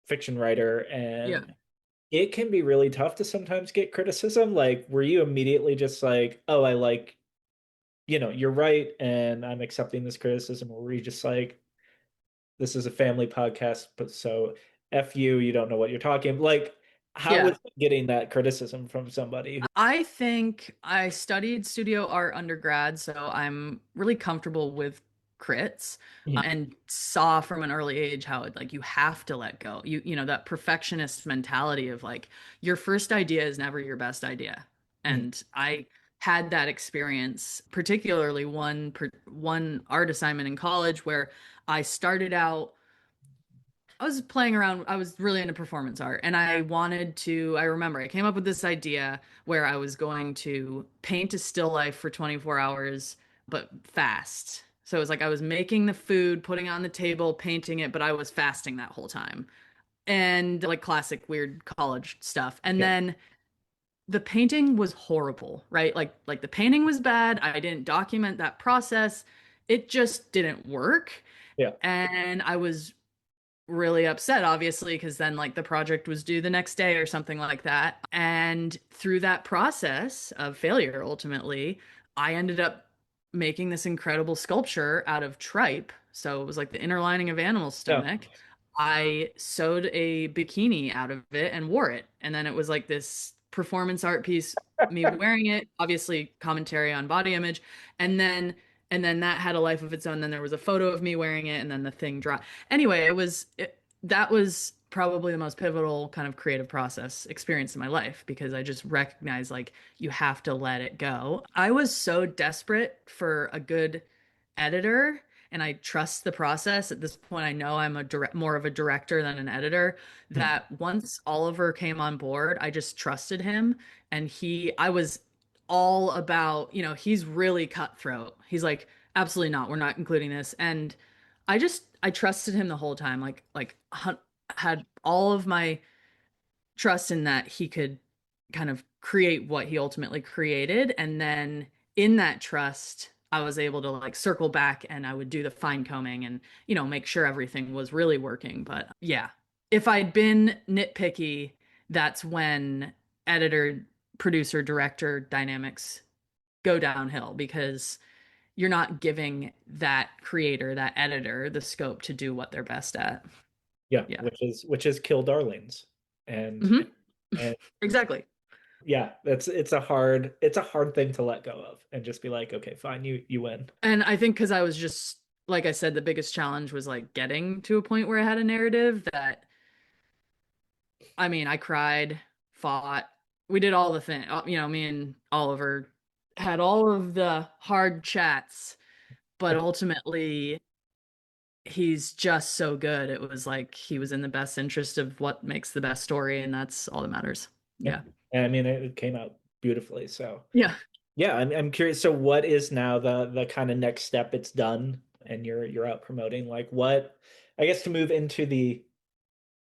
fiction writer, Yeah. and it can be really tough to sometimes get criticism. Like, were you immediately just like, oh, I like, you're right, and I'm accepting this criticism, or were you just like, this is a family podcast, but so F you, you don't know what you're talking. Like, how Yeah. was getting that criticism from somebody I think I studied studio art undergrad, so I'm really comfortable with crits who and saw from an early age how it, like, you have to let go. You know that perfectionist mentality of like your first idea is never your best idea. And I had that experience, particularly one art assignment in college where I started out I was playing around. I was really into performance art, and I remember I came up with this idea where I was going to paint a still life for 24 hours, but fast. So it was like I was making the food, putting it on the table, painting it, but I was fasting that whole time. And like classic weird college stuff. And yeah, then the painting was horrible, right? Like the painting was bad. I didn't document that process. It just didn't work. yeah, And I was really upset, obviously, because then like the project was due the next day or something like that. And through that process of failure, ultimately, I ended up making this incredible sculpture out of tripe. So it was like the inner lining of animal yeah, stomach. I sewed a bikini out of it and wore it. And then it was like this performance art piece, me wearing it, obviously commentary on body image. And then that had a life of its own. Then there was a photo of me wearing it, and then the thing dropped. Anyway, that was probably the most pivotal kind of creative process experience in my life because I just recognized like you have to let it go. I was so desperate for a good editor and I trust the process. At this point, I know I'm more of a director than an editor. That once Oliver came on board, I just trusted him, and I was all about, he's really cutthroat. He's like, absolutely not. We're not including this. And I trusted him the whole time. Had all of my trust in that he could kind of create what he ultimately created. And then in that trust, I was able to like circle back and I would do the fine combing and, make sure everything was really working. But yeah, if I'd been nitpicky, that's when editor, producer, director dynamics go downhill because you're not giving that creator, that editor, the scope to do what they're best at. yeah, Yeah. which is kill darlings, and Hmm. and Exactly. yeah, it's a hard thing to let go of and just be like, okay, fine, you win. And I think because I was just, like I said, the biggest challenge was like getting to a point where I had a narrative that, I mean, I cried, fought, we did all the thing. Me and Oliver had all of the hard chats, but ultimately he's just so good. It was like he was in the best interest of what makes the best story, and that's all that matters. Yeah, Yeah. and I mean it came out beautifully. So Yeah. yeah, I'm curious. So what is now the kind of next step? It's done, and you're out promoting. Like what? I guess to move into the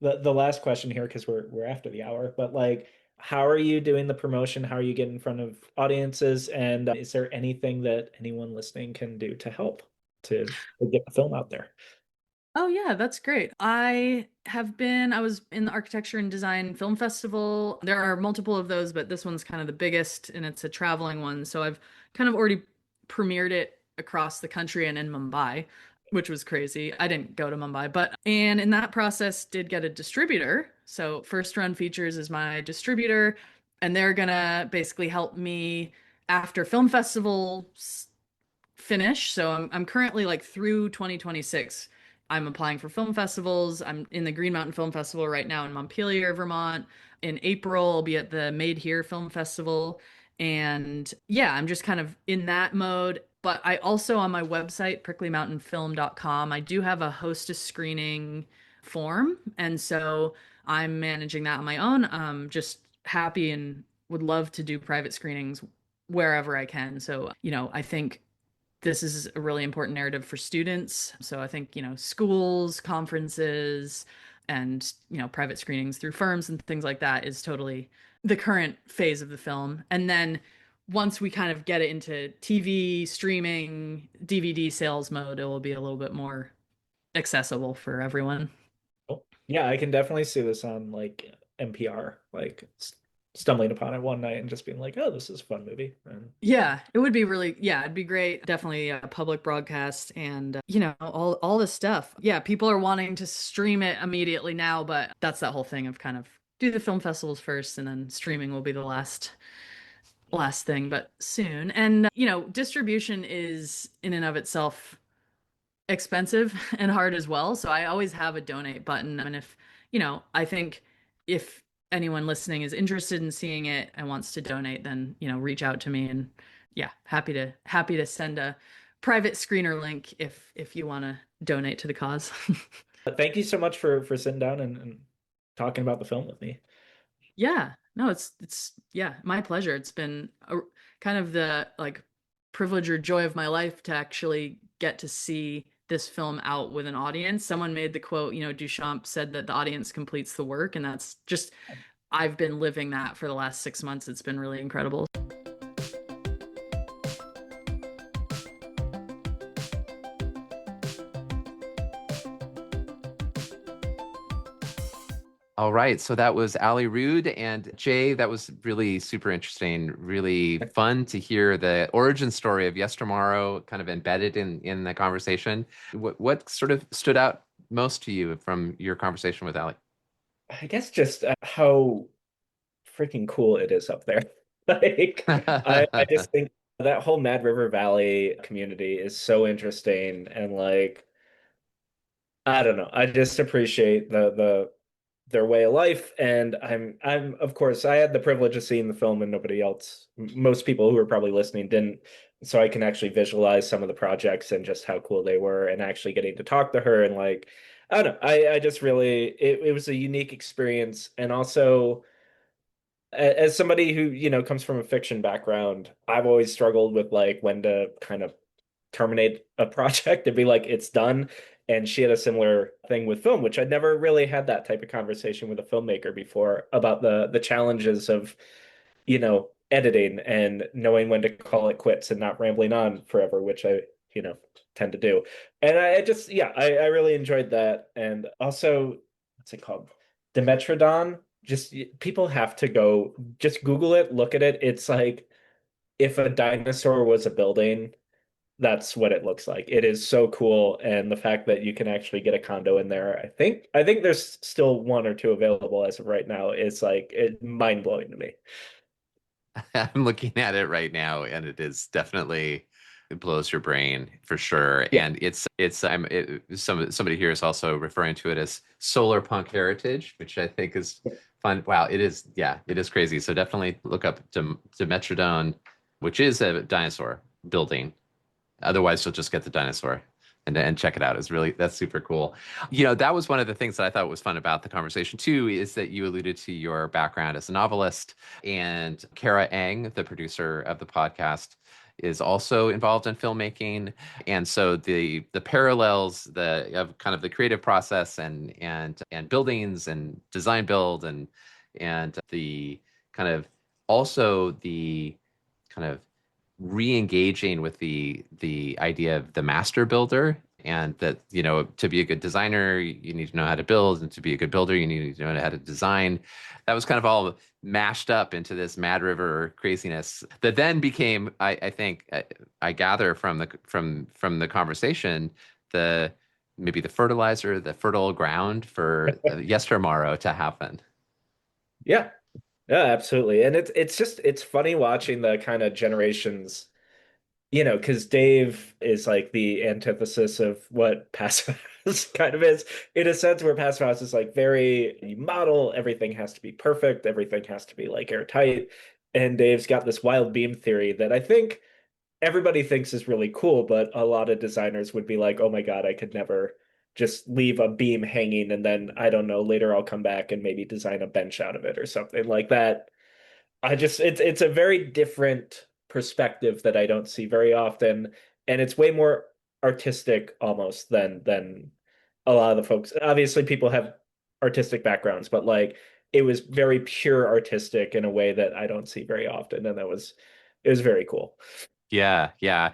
last question here because we're after the hour, but like how are you doing the promotion? How are you getting in front of audiences? And is there anything that anyone listening can do to help to get the film out there? Oh yeah, that's great. I was in the Architecture and Design Film Festival. There are multiple of those, but this one's kind of the biggest and it's a traveling one. So I've kind of already premiered it across the country and in Mumbai, which was crazy. I didn't go to Mumbai, but and in that process did get a distributor. So First Run Features is my distributor, and they're gonna basically help me after film festivals finish. So I'm currently like through 2026. I'm applying for film festivals. I'm in the Green Mountain Film Festival right now in Montpelier, Vermont. In April, I'll be at the Made Here Film Festival. And yeah, I'm just kind of in that mode. But I also on my website, pricklymountainfilm.com, I do have a hostess screening form. And so I'm managing that on my own. Just happy and would love to do private screenings wherever I can. So, I think this is a really important narrative for students. So I think, schools, conferences, and, private screenings through firms and things like that is totally the current phase of the film. And then once we kind of get it into TV, streaming, DVD sales mode, it will be a little bit more accessible for everyone. Oh, yeah, I can definitely see this on like NPR, like stumbling upon it one night and just being like, "Oh, this is a fun movie." And Yeah, it would be really, yeah, it'd be great. Definitely a public broadcast and, you know, all this stuff. Yeah, people are wanting to stream it immediately now, but that's that whole thing of kind of do the film festivals first and then streaming will be the last thing, but soon. And, you know, distribution is in and of itself expensive and hard as well. So I always have a donate button. And if, you know, I think if anyone listening is interested in seeing it and wants to donate, then, you know, reach out to me and yeah, happy to send a private screener link if you want to donate to the cause. but thank you so much for sitting down and talking about the film with me. Yeah, no, it's yeah, my pleasure. It's been kind of the like privilege or joy of my life to actually get to see this film out with an audience. Someone made the quote, you know, Duchamp said that the audience completes the work, and that's just I've been living that for the last 6 months. It's been really incredible. All right. So that was Allie Rood. And Jay, that was really super interesting, really fun to hear the origin story of Yestermorrow kind of embedded in the conversation. What sort of stood out most to you from your conversation with Allie? I guess just how freaking cool it is up there. Like, I just think that whole Mad River Valley community is so interesting and like I don't know. I just appreciate their way of life. And I'm of course I had the privilege of seeing the film and nobody else, most people who are probably listening didn't. So I can actually visualize some of the projects and just how cool they were and actually getting to talk to her and like I don't know. I just really it was a unique experience. And also as somebody who, you know, comes from a fiction background, I've always struggled with like when to kind of terminate a project and be like, it's done. And she had a similar thing with film, which I'd never really had that type of conversation with a filmmaker before about the challenges of, you know, editing and knowing when to call it quits and not rambling on forever, which I, you know, tend to do. And I just, yeah, I really enjoyed that. And also, what's it called? Dimetrodon. Just people have to go, just Google it, look at it. It's like if a dinosaur was a building, that's what it looks like. It is so cool, and the fact that you can actually get a condo in there, I think there's still one or two available as of right now. Is like it mind blowing to me. I'm looking at it right now, and it is definitely it blows your brain for sure. Yeah, And somebody here is also referring to it as solar punk heritage, which I think is fun. Wow, it is. Yeah, it is crazy. So definitely look up Dimetrodon, which is a dinosaur building. Otherwise, you'll just get the dinosaur and check it out. That's super cool. You know, that was one of the things that I thought was fun about the conversation too, is that you alluded to your background as a novelist, and Kara Eng, the producer of the podcast, is also involved in filmmaking. And so the parallels of kind of the creative process and buildings and design build and the kind of also the kind of re-engaging with the idea of the master builder, and that, you know, to be a good designer you need to know how to build, and to be a good builder you need to know how to design. That was kind of all mashed up into this Mad River craziness that then became, I think, I gather from the conversation, the maybe the fertilizer, the fertile ground for Yestermorrow to happen. yeah, yeah, absolutely. And it's just it's funny watching the kind of generations, you know, because Dave is like the antithesis of what Passive House kind of is, in a sense where Passive House is like very you model, everything has to be perfect, everything has to be like airtight. And Dave's got this wild beam theory that I think everybody thinks is really cool, but a lot of designers would be like, oh my God, I could never just leave a beam hanging and then I don't know, later I'll come back and maybe design a bench out of it or something like that. I just it's a very different perspective that I don't see very often, and it's way more artistic almost than a lot of the folks. Obviously, people have artistic backgrounds, but like it was very pure artistic in a way that I don't see very often. And it was very cool. Yeah, yeah.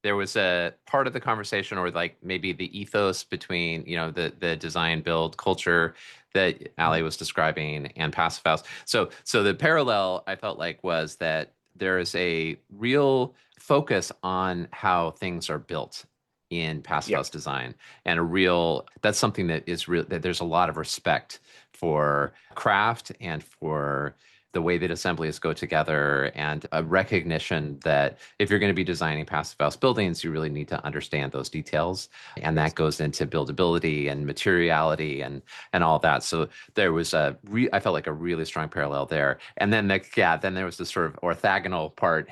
There was a part of the conversation, or like maybe the ethos between, the design build culture that Allie was describing and Passive House. So the parallel I felt like was that there is a real focus on how things are built in Passive Yeah. House design, and that's something that is real, that there's a lot of respect for craft and for the way that assemblies go together, and a recognition that if you're going to be designing passive house buildings, you really need to understand those details. And that Yes. goes into buildability and materiality and all that. So there was I felt like a really strong parallel there. And then then there was this sort of orthogonal part,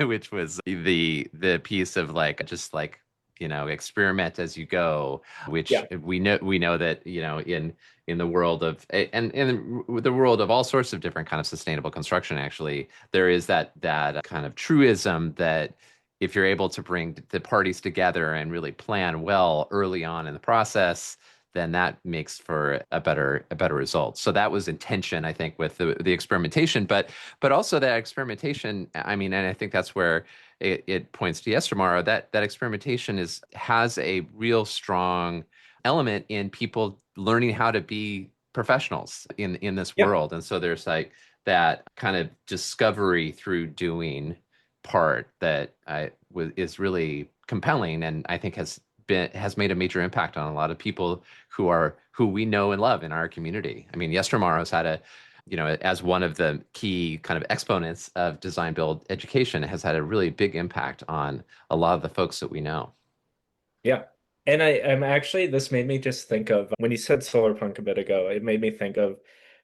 which was the piece of like, just like, experiment as you go, which Yeah. we know that, in the world of, and in the world of all sorts of different kind of sustainable construction, actually, there is that kind of truism that if you're able to bring the parties together and really plan well early on in the process, then that makes for a better result. So that was intention, I think, with the experimentation, but also that experimentation. I mean, and I think that's where it points to Yestermorrow, that experimentation has a real strong element in people learning how to be professionals in this Yeah. world. And so there's like that kind of discovery through doing part that is really compelling, and I think has made a major impact on a lot of people who we know and love in our community. I mean, Yestermorrow's had as one of the key kind of exponents of design build education, it has had a really big impact on a lot of the folks that we know. Yeah. And I'm actually, this made me just think of when you said solar punk a bit ago, it made me think of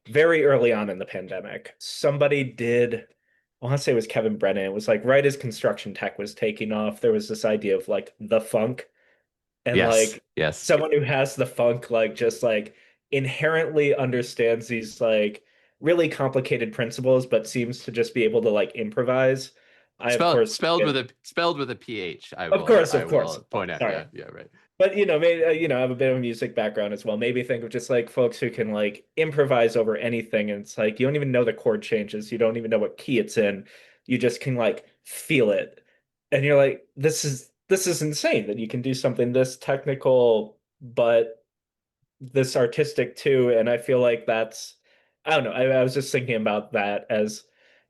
very early on in the pandemic. Somebody did, I want to say it was Kevin Brennan. It was like right as construction tech was taking off, there was this idea of like the funk, and Yes, like yes. someone who has the funk, like just like inherently understands these like really complicated principles, but seems to just be able to like improvise. I, of Spelled course, spelled with a spelled with a PH. I of will course, I of course, will of course. point out. Sorry. Yeah, yeah, right. But maybe I have a bit of a music background as well. Maybe think of just like folks who can like improvise over anything, and it's like you don't even know the chord changes, you don't even know what key it's in, you just can like feel it, and you're like, this is insane that you can do something this technical, but this artistic too. And I feel like that's, I don't know. I was just thinking about that as,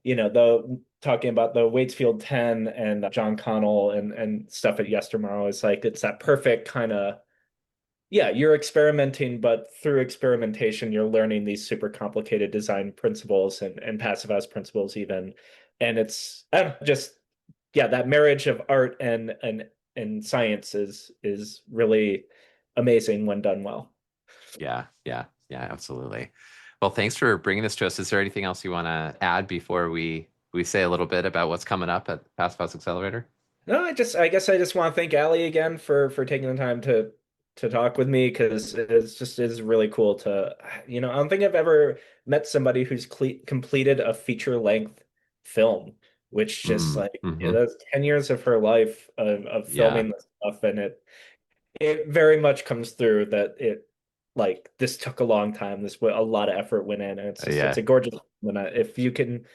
the talking about the Waitsfield 10 and John Connell and stuff at Yestermorrow is like it's that perfect kind of, yeah, you're experimenting, but through experimentation, you're learning these super complicated design principles and passive house principles even. And it's, I don't know, just, yeah, that marriage of art and science is really amazing when done well. Yeah, yeah, yeah, absolutely. Well, thanks for bringing this to us. Is there anything else you want to add before we say a little bit about what's coming up at Passive House Accelerator? No, I guess I just want to thank Allie again for taking the time to talk with me, because it's really cool to, I don't think I've ever met somebody who's completed a feature length film, which just like, Mm-hmm. that's 10 years of her life of Yeah, filming this stuff. And it very much comes through that it, like, this took a long time. A lot of effort went in, and it's yeah. a gorgeous, when if you can,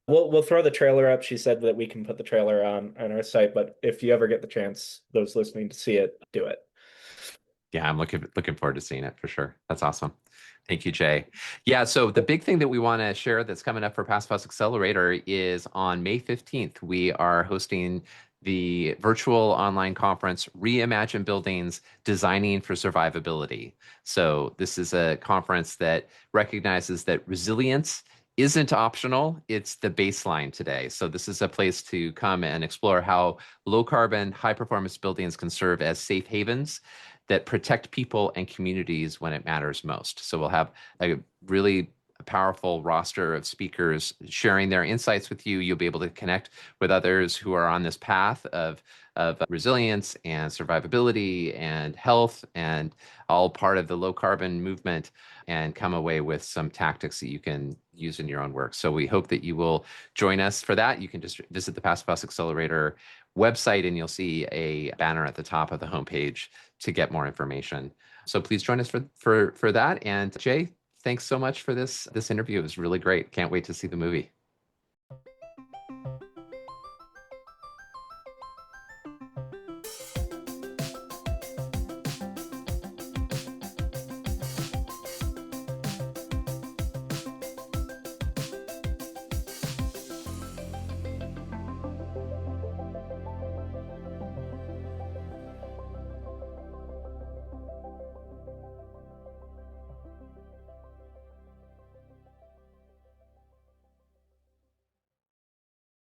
we'll throw the trailer up. She said that we can put the trailer on our site, but if you ever get the chance, those listening, to see it, do it. Yeah, I'm looking forward to seeing it for sure. That's awesome. Thank you, Jay. Yeah, so the big thing that we want to share that's coming up for Passive House Accelerator is on May 15th. We are hosting the virtual online conference, Reimagine Buildings, Designing for Survivability. So this is a conference that recognizes that resilience isn't optional, it's the baseline today. So this is a place to come and explore how low carbon, high performance buildings can serve as safe havens that protect people and communities when it matters most. So we'll have a really powerful roster of speakers sharing their insights with you. You'll be able to connect with others who are on this path of resilience and survivability and health, and all part of the low carbon movement, and come away with some tactics that you can use in your own work. So we hope that you will join us for that. You can just visit the Passive House Accelerator website, and you'll see a banner at the top of the homepage to get more information. So please join us for that. And Jay, thanks so much for this interview. It was really great. Can't wait to see the movie.